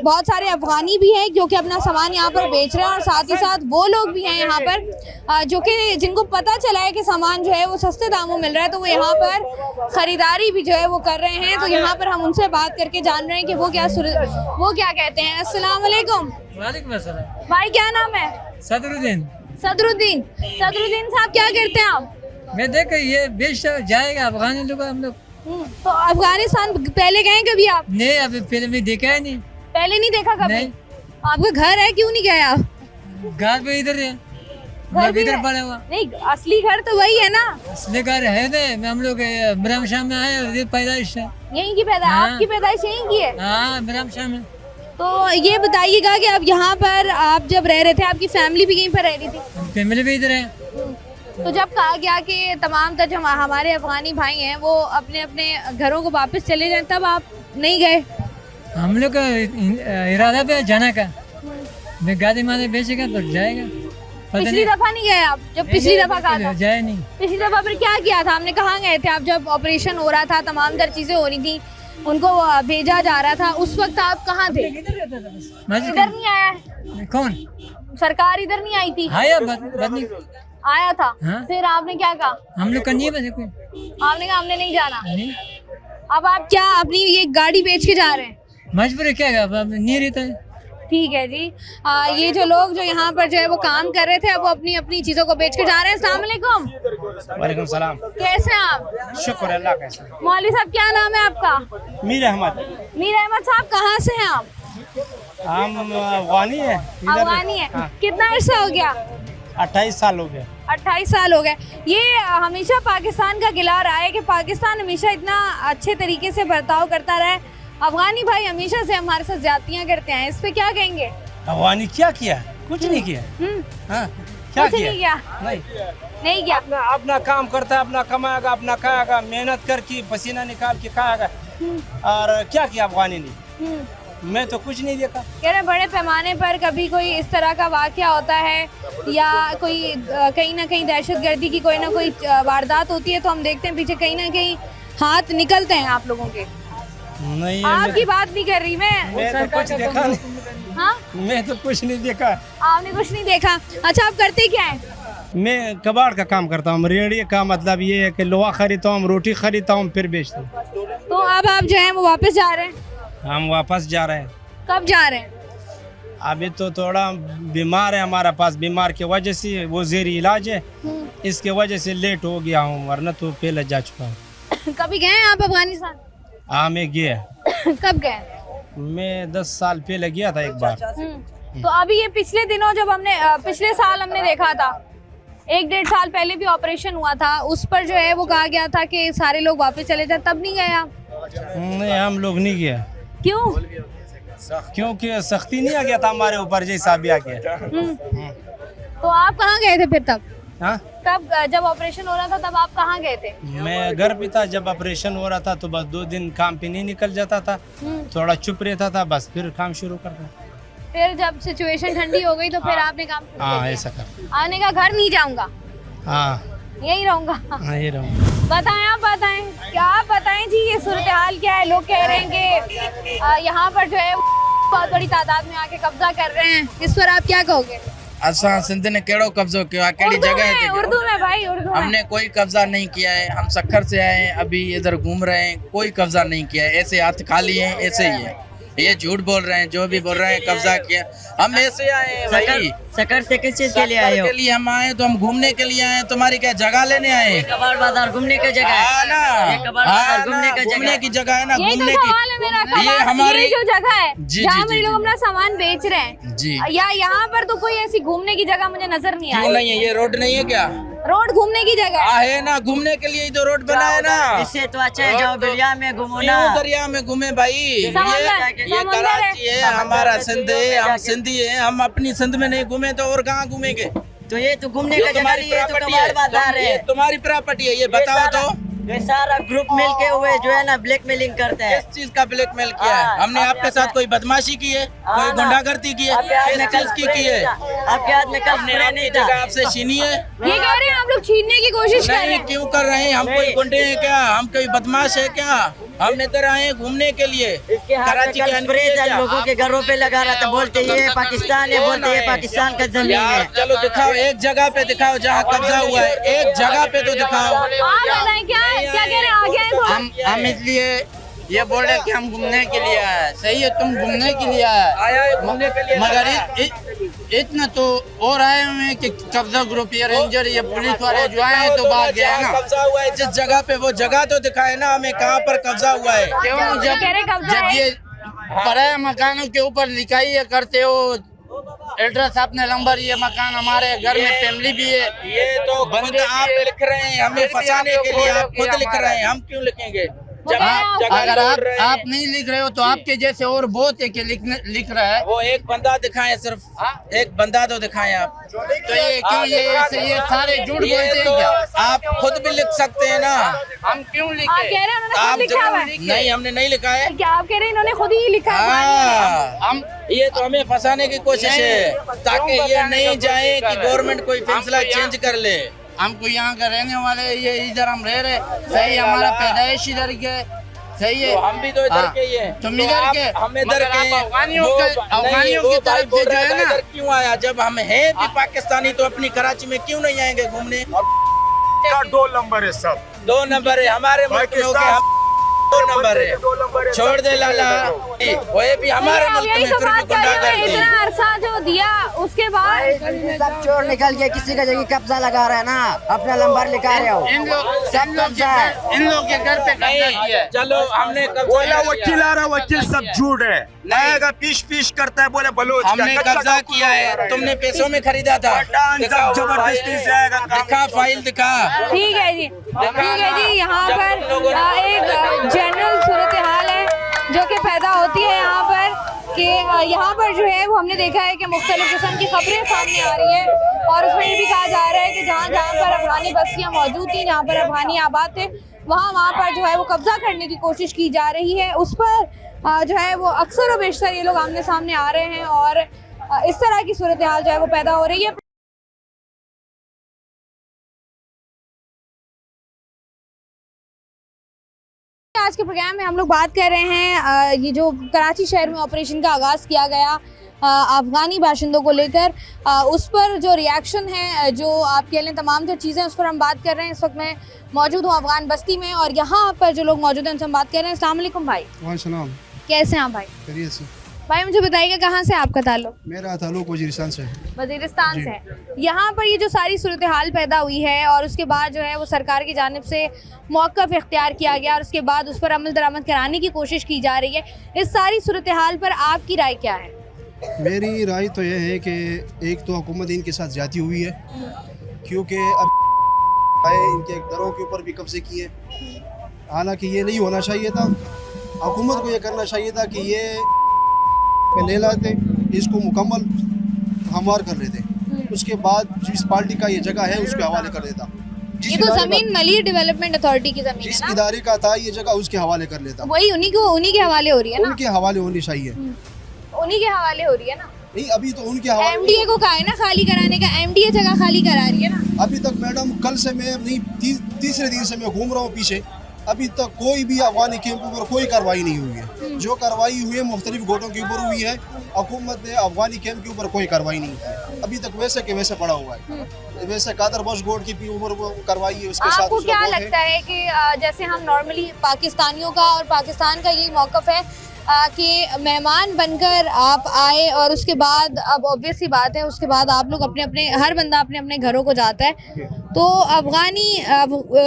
S1: बहुत सारे अफ़गानी भी हैं जो कि अपना सामान यहाँ पर बेच रहे हैं, और साथ ही साथ वो लोग भी हैं यहाँ पर जो कि जिनको पता चला है कि सामान जो है वो सस्ते दामों मिल रहा है, तो वो यहाँ पर ख़रीदारी भी जो है वो कर रहे हैं। तो यहाँ पर हम उनसे बात करके जान रहे हैं कि वो क्या कहते हैं। अस्सलाम वालेकुम।
S8: वालेकुम अस्सलाम।
S1: भाई क्या नाम है?
S8: सदरुद्दीन।
S1: सदरुद्दीन साहब क्या करते हैं आप?
S8: मैं देख ये बेच जाएगा अफगानी लोग हम लोग।
S1: तो अफगानिस्तान पहले गए कभी आप?
S8: नहीं, अभी फिल्म में देखा है नहीं।
S1: पहले नहीं देखा कभी?
S8: नहीं।
S1: आपका घर है, क्यों नहीं गए आप?
S8: घर पे इधर है,
S1: घर भी
S8: इधर
S1: है?
S8: पड़ा हुआ।
S1: नहीं, असली घर तो वही है ना?
S8: असली घर है ना, हम लोग ब्रह्म शाम में आए, पैदाइश है
S1: यहीं की पैदाइश।
S8: हाँ।
S1: आपकी पैदाइश यहीं की है?
S8: हाँ, ब्रह्म शाम में।
S1: तो ये बताइएगा कि अब यहाँ पर आप जब रह रहे थे, आपकी फैमिली भी यहीं पर रह रही थी?
S8: फैमिली भी इधर है।
S1: तो जब कहा गया कि तमाम तर जो हमारे अफगानी भाई हैं वो अपने अपने घरों को वापस चले जाएं, तब आप नहीं गए?
S8: हम लोग का इरादा पे जाना का, मैं गाड़ी माने बेचेगा तो जाएगा।
S1: पिछली दफा नहीं गए आप? जब पिछली दफा कहा था
S8: जाए नहीं।
S1: पिछली दफा फिर क्या किया था आपने? कहाँ गए थे आप जब ऑपरेशन हो रहा था, तमाम तर चीजें हो रही थी, उनको भेजा जा रहा था, उस वक्त आप कहाँ थे? इधर नहीं आया?
S8: कौन?
S1: सरकार इधर नहीं आई थी? आया था।
S8: हाँ?
S1: फिर आपने क्या कहा?
S8: हम लोग का नहीं बचे कोई।
S1: आपने कहा हमने नहीं जाना।
S8: नहीं।
S1: अब आप क्या अपनी ये गाड़ी बेच के जा रहे हैं?
S8: मजबूर है, क्या नहीं रहता है।
S1: ठीक है जी। ये जो लोग जो यहाँ पर जो है वो काम कर रहे थे, अब वो अपनी अपनी चीजों को बेच के जा रहे हैं। अस्सलाम वालेकुम।
S10: वालेकुम सलाम।
S1: कैसे हैं आप?
S10: शुक्र अल्लाह का।
S1: मौलवी साहब क्या नाम है आपका?
S10: मीर अहमद।
S1: मीर अहमद साहब कहाँ से हैं आप?
S10: हम अफगानी है
S1: अफगानी है। कितना अर्सा हो गया?
S10: 28 साल हो गए।
S1: 28 साल हो गए। ये हमेशा पाकिस्तान का गिला रहा है कि पाकिस्तान हमेशा इतना अच्छे तरीके से बर्ताव करता रहा है, अफगानी भाई हमेशा से हमारे साथ ज्यादतियां करते हैं, इस पे क्या कहेंगे?
S10: अफगानी क्या किया? कुछ नहीं किया। हाँ, क्या
S1: कुछ नहीं किया? नहीं किया।
S10: अपना काम करता है, अपना कमाएगा, अपना खाएगा, मेहनत करके पसीना निकाल के खाएगा। और क्या किया अफगानी ने? मैं तो कुछ नहीं देखा।
S1: कह रहे बड़े पैमाने पर कभी कोई इस तरह का वाकया होता है या कोई कहीं ना कहीं दहशतगर्दी की कोई ना कोई वारदात होती है तो हम देखते हैं पीछे कहीं ना कहीं हाथ निकलते हैं आप लोगों के।
S10: नहीं,
S1: आपकी बात नहीं कर रही
S10: मैं तो कुछ देखा नहीं।
S1: हाँ,
S10: मैं तो कुछ नहीं देखा।
S1: आपने कुछ नहीं देखा। अच्छा, आप करते क्या है?
S10: मैं कबाड़ का काम करता हूँ। रेडी का मतलब ये है कि लोहा खरीदता हूँ, रोटी खरीदता हूँ, फिर बेचता हूँ।
S1: तो अब आप जो है वो वापस जा रहे हैं?
S10: हम वापस जा रहे हैं।
S1: कब जा रहे हैं?
S10: अभी तो थोड़ा बीमार है हमारा पास, बीमार की वजह से वो जेरी इलाज है, इसके वजह से लेट हो गया हूँ, वरना तो पहले जा चुका हूँ।
S1: कभी गए हैं आप अफगानिस्तान?
S10: हाँ, मैं गया।
S1: कब गए?
S10: मैं 10 साल पहले गया था एक बार।
S1: तो अभी ये पिछले दिनों जब हमने पिछले साल हमने देखा था, 1-1.5 साल पहले भी ऑपरेशन हुआ था, उस पर जो है वो कहा गया था कि सारे लोग वापस चले जाए, तब नहीं गए आप?
S10: नहीं, हम लोग नहीं गए।
S1: क्यों?
S10: क्योंकि सख्ती नहीं आ गया था हमारे ऊपर जैसा भी आ गया।
S1: तो आप कहाँ गए थे फिर तब?
S10: हाँ?
S1: तब जब ऑपरेशन हो रहा था तब आप कहाँ गए थे?
S10: मैं घर पे था। जब ऑपरेशन हो रहा था तो बस 2 दिन काम पे नहीं निकल जाता था, थोड़ा चुप रहता था, बस फिर काम शुरू करता।
S1: फिर जब सिचुएशन ठंडी हो गई तो फिर आपने काम शुरू
S10: हाँ,
S1: किया?
S10: ऐसा कर।
S1: आने का घर नहीं जाऊंगा,
S10: हाँ,
S1: यही रहूंगा।
S10: हाँ, ये रहूँगा।
S1: बताएं, आप बताएं, क्या आप बताएं जी, ये सूरत हाल क्या है? लोग कह रहे हैं कि यहाँ पर जो है बहुत बड़ी तादाद में आके कब्जा कर रहे हैं, इस पर आप क्या कहोगे?
S11: असां सिंध ने केड़ो कब्जो किया? केड़ी जगह है?
S1: उर्दू में भाई, उर्दू में।
S11: हमने कोई कब्जा नहीं किया है। हम सक्खर से आए हैं, अभी इधर घूम रहे हैं, कोई कब्जा नहीं किया है। ऐसे हाथ खाली हैं, ऐसे ही है। ये झूठ बोल रहे हैं, जो भी बोल रहे हैं कब्जा किया। हम ऐसे आए हैं भाई।
S8: सकड़ से किस चीज के लिए आए हो?
S11: के लिए हम आए तो हम घूमने के लिए आए, तुम्हारी क्या जगह लेने आए हैं?
S8: कबाड़ बाजार घूमने की जगह है
S11: ना,
S8: कबाड़ बाजार घूमने
S11: की जगह है ना,
S1: यही तो
S11: घूमने
S1: सवाल है मेरा।
S11: की। ये हमारी
S1: ये जो जगह है
S11: जी,
S1: जहाँ
S11: जी,
S1: मेरे
S11: जी,
S1: लोग अपना सामान बेच रहे हैं
S11: जी,
S1: या यहाँ पर तो कोई ऐसी घूमने की जगह मुझे नजर नहीं
S11: क्यों
S1: आई।
S11: नहीं है? ये रोड नहीं है क्या?
S1: रोड घूमने की जगह
S11: है ना, घूमने के लिए तो रोड बना है ना।
S8: इससे तो अच्छा है जाओ दरिया में घूमो ना।
S11: क्यों दरिया में घूमे भाई? ये कराची है, हमारा सिंध है, हम सिंधी है। हम अपनी सिंध में नहीं घूमे तो और कहाँ घूमेंगे?
S8: तो ये तो घूमने का जगह नहीं है, तो कबाड़ बाजार है।
S11: तुम्हारी प्रॉपर्टी है, ये बताओ तो।
S8: ये सारा ग्रुप मिलके हुए जो है ना ब्लैकमेलिंग करते हैं।
S11: किस चीज का ब्लैकमेल किया है? हमने आपके साथ कोई बदमाशी की है, कोई गुंडागर्दी की है? किस चीज की है?
S8: आपके हाथ में कल नहीं था,
S11: आपसे छीनी है।
S1: ये कह रहे हैं आप लोग छीनने की कोशिश कर रहे
S11: नहीं,
S1: हैं।
S11: क्यों कर रहे हैं? हम कोई गुंडे हैं क्या? हम कोई बदमाश है क्या? हम इधर आए घूमने के लिए।
S8: कराची के लोगों के घरों पे लगा रहा था, बोलते ये पाकिस्तान है, बोलते ये पाकिस्तान का जमीन है।
S11: चलो दिखाओ, एक जगह पे दिखाओ जहाँ कब्जा हुआ है, एक जगह पे तो दिखाओ।
S1: आप बताएं, क्या कह रहे हैं? आगे आए थोड़ा।
S11: हम इसलिए ये बोल रहे हैं कि हम घूमने के लिए आए। सही है, तुम घूमने के लिए आए घूमने के लिए, मगर इतना तो और आए हुए हैं कि कब्जा ग्रुप, ये रेंजर, ये पुलिस वाले जो आए तो बात गया ना। कब्जा हुआ है जिस जगह पे, वो जगह तो दिखाए ना हमें, कहाँ पर कब्जा हुआ है। क्यों जब ये पराए मकानों के ऊपर लिखाई है करते हो एड्रेस, अपने नंबर, ये मकान हमारे घर में फैमिली भी है, ये तो बंद आप लिख रहे हैं हमें फंसाने के लिए। आप खुद लिख रहे हैं, हम क्यों लिखेंगे? अगर आप नहीं लिख रहे हो तो आपके जैसे और बहुत है कि लिख रहा है। वो एक बंदा दिखाएं, सिर्फ एक बंदा तो दिखाएं आप। तो ये क्यों ये सारे झूठ बोलते हैं क्या? आप खुद भी लिख सकते हैं ना, हम क्यों लिखे?
S1: आप कह रहे हैं उन्होंने खुद लिखा हुआ है?
S11: नहीं, हमने नहीं लिखा है।
S1: क्या आप कह रहे हैं इन्होंने खुद ही लिखा है?
S11: हम ये तो हमें फंसाने की कोशिश है, ताकि ये नहीं जाए कि गवर्नमेंट कोई फैसला चेंज कर ले। हमको यहाँ का रहने वाले, ये इधर हम रह रहे, सही, हमारा पैदाइश इधर के, सही है। तो हम भी तो इधर के ही हैं। तुम इधर के, हम इधर के। अफगानियों की तरफ से जो है ना, क्यों आया? जब हम हैं भी पाकिस्तानी तो अपनी कराची में क्यों नहीं आएंगे घूमने?
S12: 2 नंबर है सब,
S11: 2 नंबर है हमारे मुल्क में। दो नंबर है, छोड़ दे लाला, वो भी हमारे मुल्क में फिर भी गुंडागर्दी।
S1: इतना अरसा जो दिया उसके बाद
S12: सब चोर निकल के किसी का जगह कब्जा लगा रहा है ना, अपना नंबर लिखा रहे हो, सब कब्जा है।
S11: इन लोग के घर पे कब्जा किया है। चलो हमने
S13: बोला वकील आ रहा, वकील सब झूठ है, आएगा पीश पीश करता है, बोले बलोच
S11: हमने कब्जा किया है, तुमने पैसों में खरीदा था,
S13: जबरदस्ती से आएगा।
S11: दिखा फाइल दिखा।
S1: ठीक है जी, ठीक है जी। यहाँ पर एक जनरल सूरत हाल है जो कि पैदा होती है यहाँ पर कि यहाँ पर जो है वो हमने देखा है कि मुख्तलिफ किस्म की खबरें सामने आ रही हैं और उसमें ये भी कहा जा रहा है कि जहाँ जहाँ पर अफगानी बस्तियाँ मौजूद थी, जहाँ पर अफगानी आबाद थे, वहाँ पर जो है वो कब्जा करने की कोशिश की जा रही है। उस पर जो है वो अक्सर और बेशतर ये लोग आमने सामने आ रहे हैं और इस तरह की सूरत हाल जो है वो पैदा हो रही है। आज के प्रोग्राम में हम लोग बात कर रहे हैं ये जो कराची शहर में ऑपरेशन का आगाज़ किया गया अफ़गानी बाशिंदों को लेकर, उस पर जो रिएक्शन है, जो आप कह लें तमाम जो चीज़ें, उस पर हम बात कर रहे हैं। इस वक्त मैं मौजूद हूँ अफ़गान बस्ती में और यहाँ पर जो लोग मौजूद हैं उनसे हम बात कर रहे हैं। अस्सलाम वालेकुम भाई।
S14: वालेकुम।
S1: कैसे हैं आप भाई?
S14: खैरियत से।
S1: भाई मुझे बताइएगा कहाँ से आपका ताल्लुक?
S14: मेरा ताल्लुक वजीरिस्तान से है।
S1: वजीरिस्तान से है। यहाँ पर ये जो सारी सूरत हाल पैदा हुई है और उसके बाद जो है वो सरकार की जानिब से मौक़िफ़ इख्तियार किया गया और उसके बाद उस पर अमल दरामद कराने की कोशिश की जा रही है, इस सारी सूरत हाल पर आपकी राय क्या है?
S14: मेरी राय तो यह है कि एक तो हुकूमत इनके साथ ज़्यादती हुई है, क्योंकि अब आए इनके दरों के ऊपर भी कब्जे किए, हालांकि ये नहीं होना चाहिए था। हुकूमत को ये करना चाहिए था कि ये ले लाते, इसको मुकम्मल हमवार कर लेते, उसके बाद जिस पार्टी का ये जगह है उसके हवाले कर देता।
S1: ये तो ज़मीन मलिर डेवलपमेंट अथॉरिटी की ज़मीन है
S14: जिस
S1: ना?
S14: इदारे का था ये जगह उसके हवाले कर लेता।
S1: वही उन्हीं के हवाले हो रही है ना?
S14: उनके हवाले होनी चाहिए।
S1: उन्हीं के हवाले हो रही है ना?
S14: नहीं, अभी तो उनके हवाले।
S1: एमडीए को कहा है ना खाली कराने का, एमडीए जगह खाली करा रही है ना?
S14: अभी तक मैडम, कल से मैं नहीं तीसरे दिन से मैं घूम रहा हूँ पीछे, अभी तक कोई भी अफगानी कैंप पर कोई कार्रवाई नहीं हुई है। जो कार्रवाई हुई है मुख्तलिफ गोटों के ऊपर हुई है, हुकूमत ने अफगानी कैंप के ऊपर कोई कार्रवाई नहीं की। अभी तक वैसे के वैसे पड़ा हुआ है। वैसे कादर बश गोट की ऊपर कार्रवाई है, उसके साथ
S1: आपको क्या लगता है कि जैसे हम नॉर्मली पाकिस्तानियों का और पाकिस्तान का यही मौक़िफ़ है कि मेहमान बनकर आप आए और उसके बाद, अब ऑब्वियस सी बात है, उसके बाद आप लोग अपने अपने, हर बंदा अपने अपने घरों को जाता है, तो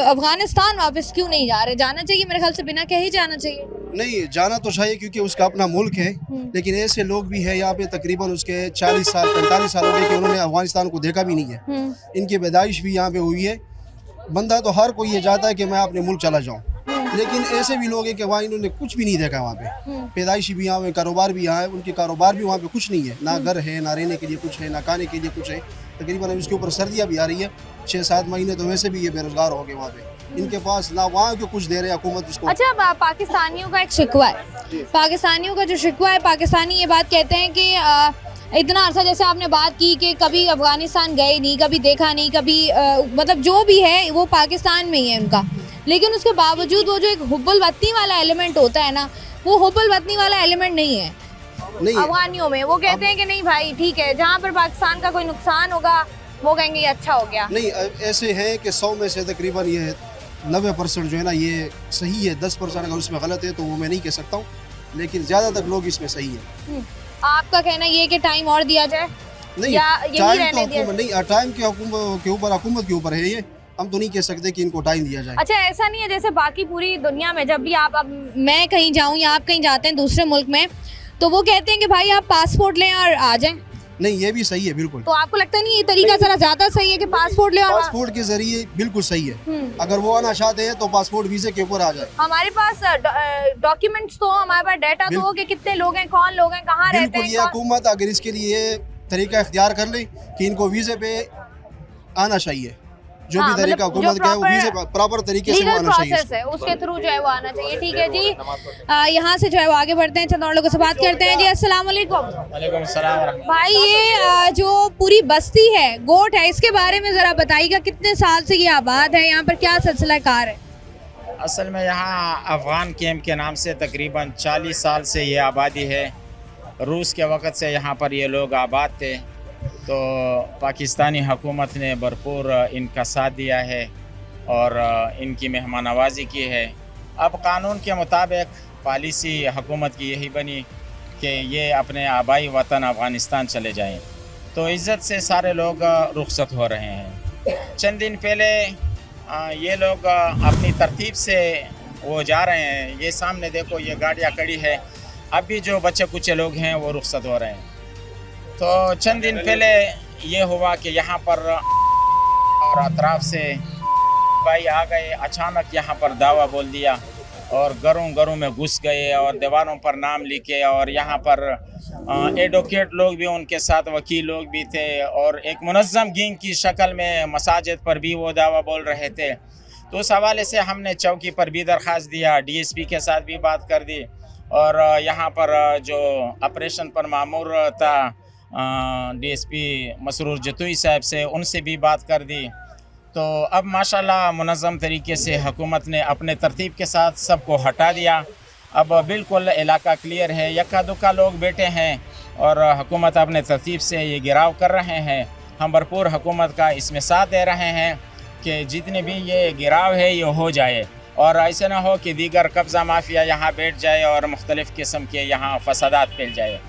S1: अफगानिस्तान वापस क्यों नहीं जा रहे? जाना चाहिए मेरे ख्याल से, बिना कहे जाना चाहिए।
S14: नहीं, जाना तो चाहिए क्योंकि उसका अपना मुल्क है, लेकिन ऐसे लोग भी हैं यहाँ पे तकरीबन उसके 40 साल 45 साल हो गए कि उन्होंने अफगानिस्तान को देखा भी नहीं है। इनकी पैदाइश भी यहाँ पे हुई है। बंदा तो हर कोई ये चाहता है कि मैं अपने मुल्क चला जाऊँ, लेकिन ऐसे भी लोग हैं कि वहाँ इन्होंने कुछ भी नहीं देखा। वहाँ पे पैदाइशी भी यहाँ है, कारोबार भी यहाँ है, उनके कारोबार भी वहाँ पे कुछ नहीं है, ना घर है, ना रहने के लिए कुछ है, ना खाने के लिए कुछ है। तकरीबन उसके ऊपर सर्दियाँ भी आ रही है, 6-7 महीने तो वैसे भी ये बेरोजगार हो गए वहाँ पे। इनके पास ना वहाँ के कुछ दे रहे हुकूमत उसको।
S1: अच्छा, पाकिस्तानियों का एक शिकवा है, पाकिस्तानियों का जो शिकवा है, पाकिस्तानी ये बात कहते हैं कि इतना अर्सा, जैसे आपने बात की कि कभी अफगानिस्तान गए नहीं, कभी देखा नहीं, कभी मतलब जो भी है वो पाकिस्तान में ही है उनका, लेकिन उसके बावजूद वो जो एक हुब्बुल वतनी वाला एलिमेंट होता है ना, वो हुब्बुल वतनी वाला एलिमेंट नहीं है अफगानियों में। वो कहते हैं कि नहीं भाई ठीक है, जहाँ पर पाकिस्तान का कोई नुकसान होगा वो कहेंगे ये अच्छा हो गया।
S14: नहीं, ऐसे है कि 100 में से तकरीबन ये 90% जो है ना ये सही है, 10% अगर उसमें गलत है तो वो मैं नहीं कह सकता हूँ, लेकिन ज़्यादातर लोग इसमें सही है।
S1: आपका कहना ये कि टाइम और दिया जाए?
S14: नहीं,
S1: या यही रहने दिया?
S14: नहीं, टाइम के ऊपर हुकूमत के ऊपर है ये, हम तो नहीं कह सकते कि इनको टाइम दिया जाए।
S1: अच्छा, ऐसा नहीं है जैसे बाकी पूरी दुनिया में जब भी आप, अब मैं कहीं जाऊँ या आप कहीं जाते हैं दूसरे मुल्क में, तो वो कहते हैं कि भाई आप पासपोर्ट लें और आ जाएं।
S14: नहीं, ये भी सही है बिल्कुल।
S1: तो आपको लगता नहीं ये तरीका जरा ज्यादा सही है कि पासपोर्ट ले?
S14: पासपोर्ट के जरिए बिल्कुल सही है। अगर वो आना चाहते हैं तो पासपोर्ट वीजे के ऊपर आ जाए।
S1: हमारे पास डॉक्यूमेंट्स तो, हमारे पास डाटा तो हो कि कितने लोग हैं, कौन लोग हैं, कहाँ रहते हैं।
S14: ये हुकूमत अगर इसके लिए तरीका इख्तियार कर ले कि इनको वीजे पे आना चाहिए, जो भी तरीका हुकूमत का है वो वीजे प्रॉपर तरीके से आना चाहिए,
S1: उसके थ्रू जो है वो आना चाहिए। ठीक है जी, यहाँ से जो है वो आगे बढ़ते हैं, चंद और लोगों से बात करते हैं। जी अस्सलाम वालेकुम।
S11: वालेकुम सलाम।
S1: भाई ये जो पूरी बस्ती है, गोट है, इसके बारे में ज़रा बताइएगा, कितने साल से ये आबाद है, यहाँ पर क्या सिलसिला कार है?
S15: असल में यहाँ अफ़गान कैंप के नाम से तकरीबन 40 साल से ये आबादी है। रूस के वक़्त से यहाँ पर ये लोग आबाद थे, तो पाकिस्तानी हुकूमत ने भरपूर इनका साथ दिया है और इनकी मेहमान नवाजी की है। अब कानून के मुताबिक पॉलिसी हुकूमत की यही बनी कि ये अपने आबाई वतन अफ़गानिस्तान चले जाएं, तो इज़्ज़त से सारे लोग रुखसत हो रहे हैं। चंद दिन पहले ये लोग अपनी तरतीब से वो जा रहे हैं। ये सामने देखो, ये गाड़ियाँ खड़ी है, अब भी जो बच्चे कुछ लोग हैं वो रुखसत हो रहे हैं। तो चंद दिन पहले ये हुआ कि यहाँ पर और अतराफ से भाई आ गए, अचानक यहाँ पर दावा बोल दिया और घरों में घुस गए और दीवारों पर नाम लिखे, और यहाँ पर एडवोकेट लोग भी उनके साथ, वकील लोग भी थे, और एक मुनज़्ज़म गैंग की शक्ल में मसाजिद पर भी वो दावा बोल रहे थे। तो उस हवाले से हमने चौकी पर भी दरख्वास्त दिया, डीएसपी के साथ भी बात कर दी, और यहाँ पर जो ऑपरेशन पर मामूर था डीएसपी मसरूर जतुई साहब से, उनसे भी बात कर दी। तो अब माशाल्लाह मुनज़्ज़म तरीके से हुकूमत ने अपने तरतीब के साथ सबको हटा दिया। अब बिल्कुल इलाका क्लियर है, यक्का दुक्का लोग बैठे हैं और हुकूमत अपने तरतीब से ये गिराव कर रहे हैं। हम भरपूर हुकूमत का इसमें साथ दे रहे हैं कि जितने भी ये गिराव है ये हो जाए, और ऐसे ना हो कि दीगर कब्ज़ा माफिया यहाँ बैठ जाए और मुख्तलिफ़ किस्म के यहाँ फसादात फैल जाए।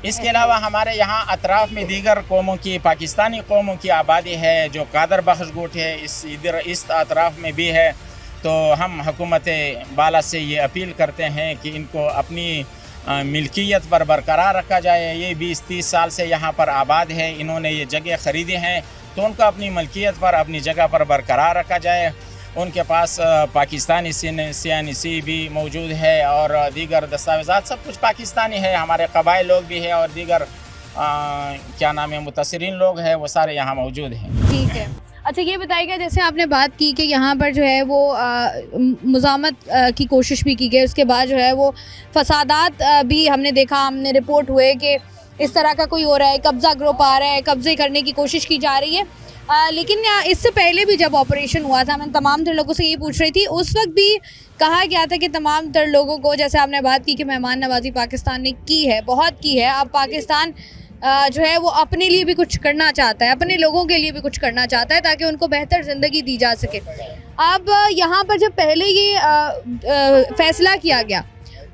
S15: इसके अलावा हमारे यहाँ अतराफ़ में दीगर कौमों की, पाकिस्तानी कौमों की आबादी है, जो कादर बख्श गुट है, इस अतराफ़ में भी है। तो हम हुकूमत बाला से ये अपील करते हैं कि इनको अपनी मिल्कियत पर बरकरार रखा जाए। ये 20-30 साल से यहाँ पर आबाद है, इन्होंने ये जगह ख़रीदे हैं, तो उनको अपनी मिल्कियत पर, अपनी जगह पर बरकरार रखा जाए। उनके पास पाकिस्तानी CNC भी मौजूद है और दीगर दस्तावेज़ात सब कुछ पाकिस्तानी है। हमारे कबाइल लोग भी है और दीगर क्या नाम है मुतासिरीन लोग हैं, वो सारे यहाँ मौजूद हैं।
S1: ठीक है। अच्छा ये बताइएगा, जैसे आपने बात की कि यहाँ पर जो है वो मुज़ामत की कोशिश भी की गई, उसके बाद जो है वो फसादात भी हमने देखा, हमने रिपोर्ट हुए कि इस तरह का कोई हो रहा है, कब्ज़ा ग्रुप आ रहा है, कब्ज़े करने की कोशिश की जा रही है। लेकिन इससे पहले भी जब ऑपरेशन हुआ था, मैं तमाम तर लोगों से ये पूछ रही थी, उस वक्त भी कहा गया था कि तमाम तर लोगों को, जैसे आपने बात की कि मेहमान नवाज़ी पाकिस्तान ने की है, बहुत की है। अब पाकिस्तान जो है वो अपने लिए भी कुछ करना चाहता है, अपने लोगों के लिए भी कुछ करना चाहता है ताकि उनको बेहतर ज़िंदगी दी जा सके। अब यहाँ पर जब पहले ये फ़ैसला किया गया,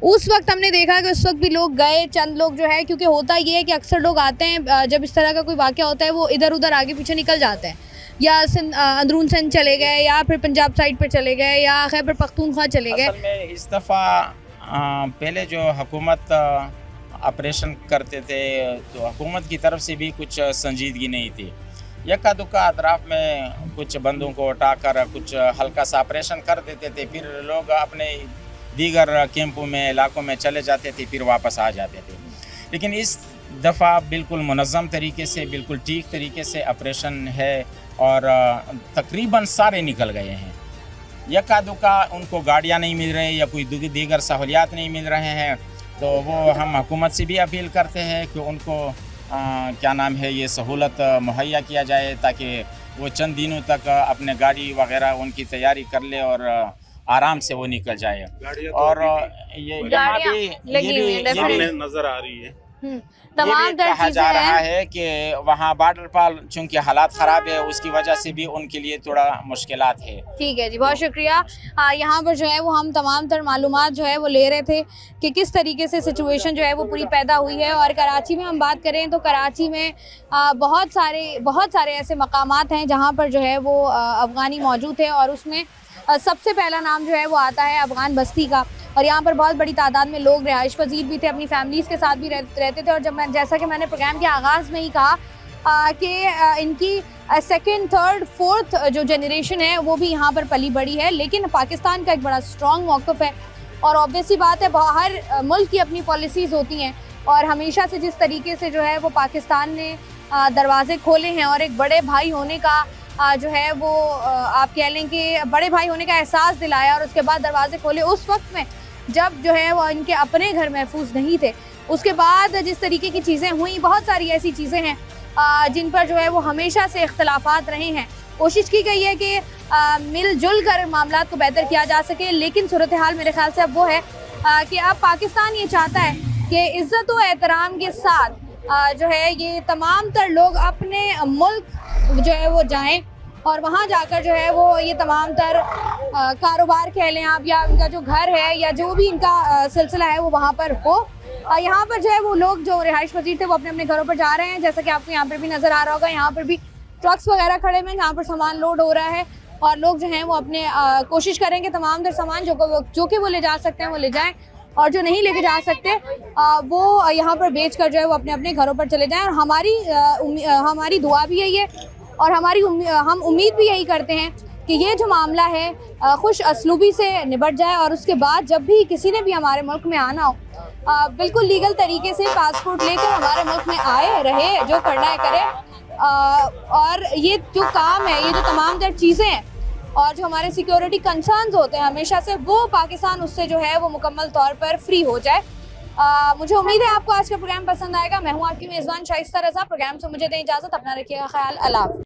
S1: उस वक्त हमने देखा कि उस वक्त भी लोग गए, चंद लोग जो है, क्योंकि होता ये है कि अक्सर लोग आते हैं जब इस तरह का कोई वाक़या होता है, वो इधर उधर आगे पीछे निकल जाते हैं, या अंदरून सिंध चले गए, या फिर पंजाब साइड पर चले गए, या खैबर पख्तूनख्वा चले गए।
S15: असल में इस दफ़ा पहले जो हुकूमत ऑपरेशन करते थे, तो हुकूमत की तरफ से भी कुछ संजीदगी नहीं थी। यक्का दुक्का अतराफ़ में कुछ बंदों को उठाकर कुछ हल्का सा ऑपरेशन कर देते थे, फिर लोग अपने दीगर कैंपों में, इलाकों में चले जाते थे, फिर वापस आ जाते थे। लेकिन इस दफ़ा बिल्कुल मुनज़्ज़म तरीके से, बिल्कुल ठीक तरीके से ऑपरेशन है और तकरीबन सारे निकल गए हैं। यक्का दुक्का उनको गाड़ियाँ नहीं मिल रही या कोई दीगर सहूलियात नहीं मिल रहे हैं, तो वो हम हुकूमत से भी अपील करते हैं कि उनको क्या नाम है ये सहूलत मुहैया किया जाए, ताकि वो चंद दिनों तक अपने गाड़ी वगैरह उनकी तैयारी कर ले और आराम से वो निकल जाए। और ये भी
S5: नजर आ रही है,
S1: तमाम
S15: कहा जा रहा है कि वहाँ बॉर्डर पर चूँकि हालात ख़राब है, उसकी वजह से भी उनके लिए थोड़ा मुश्किलात है।
S1: ठीक है जी, बहुत शुक्रिया। यहाँ पर जो है वो हम तमाम तर मालूमात जो है वो ले रहे थे कि किस तरीके से सिचुएशन जो है वो पूरी पैदा हुई है। और कराची में हम बात करें तो कराची में बहुत सारे ऐसे मकामात हैं जहाँ पर जो है वो अफ़गानी मौजूद है, और उसमें सबसे पहला नाम जो है वो आता है अफ़गान बस्ती का। और यहाँ पर बहुत बड़ी तादाद में लोग रिहाइश पजीर भी थे, अपनी फैमिलीज़ के साथ भी रहते थे। और जैसा कि मैंने प्रोग्राम के आगाज़ में ही कहा कि इनकी सेकंड, थर्ड, फोर्थ जो जनरेशन है वो भी यहाँ पर पली बड़ी है। लेकिन पाकिस्तान का एक बड़ा स्ट्रॉन्ग मौक़िफ़ है, और ऑब्वियसली बात है हर मुल्क की अपनी पॉलिसीज़ होती हैं, और हमेशा से जिस तरीके से जो है वो पाकिस्तान ने दरवाज़े खोले हैं और एक बड़े भाई होने का जो है वो आप कह लें कि बड़े भाई होने का एहसास दिलाया, और उसके बाद दरवाजे खोले उस वक्त में जब जो है वो इनके अपने घर महफूज नहीं थे। उसके बाद जिस तरीके की चीज़ें हुई, बहुत सारी ऐसी चीज़ें हैं जिन पर जो है वो हमेशा से इख्तलाफात रहे हैं। कोशिश की गई है कि मिलजुल कर मामलात को बेहतर किया जा सके, लेकिन सूरत हाल मेरे ख्याल से अब वो है कि अब पाकिस्तान ये चाहता है कि इज़्ज़त व एहतराम के साथ जो है ये तमाम तर लोग अपने मुल्क जो है वो जाएं, और वहाँ जाकर जो है वो ये तमाम तर कारोबार कह लें आप, या उनका जो घर है या जो भी इनका सिलसिला है वो वहाँ पर हो। यहाँ पर जो है वो लोग जो रिहाइश पजीर थे वो अपने अपने घरों पर जा रहे हैं। जैसा कि आपको यहाँ पर भी नज़र आ रहा होगा, यहाँ पर भी ट्रक्स वगैरह खड़े हुए हैं जहाँ पर सामान लोड हो रहा है और लोग जो हैं वो अपने कोशिश करेंगे तमाम तर सामान जो कि वो ले जा सकते हैं वो ले जाएं, और जो नहीं लेके जा सकते वो यहाँ पर बेच कर जो है वो अपने अपने घरों पर चले जाएं। और हमारी दुआ भी यही है और हम उम्मीद भी यही करते हैं कि ये जो मामला है खुश असलूबी से निपट जाए और उसके बाद जब भी किसी ने भी हमारे मुल्क में आना हो बिल्कुल लीगल तरीके से पासपोर्ट लेकर हमारे मुल्क में आए रहे, जो करना है करे। और ये जो काम है, ये जो तमाम तर चीज़ें हैं और जो हमारे सिक्योरिटी कंसर्न्स होते हैं हमेशा से, वो पाकिस्तान उससे जो है वो मुकम्मल तौर पर फ्री हो जाए। मुझे उम्मीद है आपको आज का प्रोग्राम पसंद आएगा। मैं हूँ आपकी मेज़बान शाइस्ता रज़ा। प्रोग्राम से मुझे दें इजाज़त, अपना रखिएगा ख्याल। अल्लाह।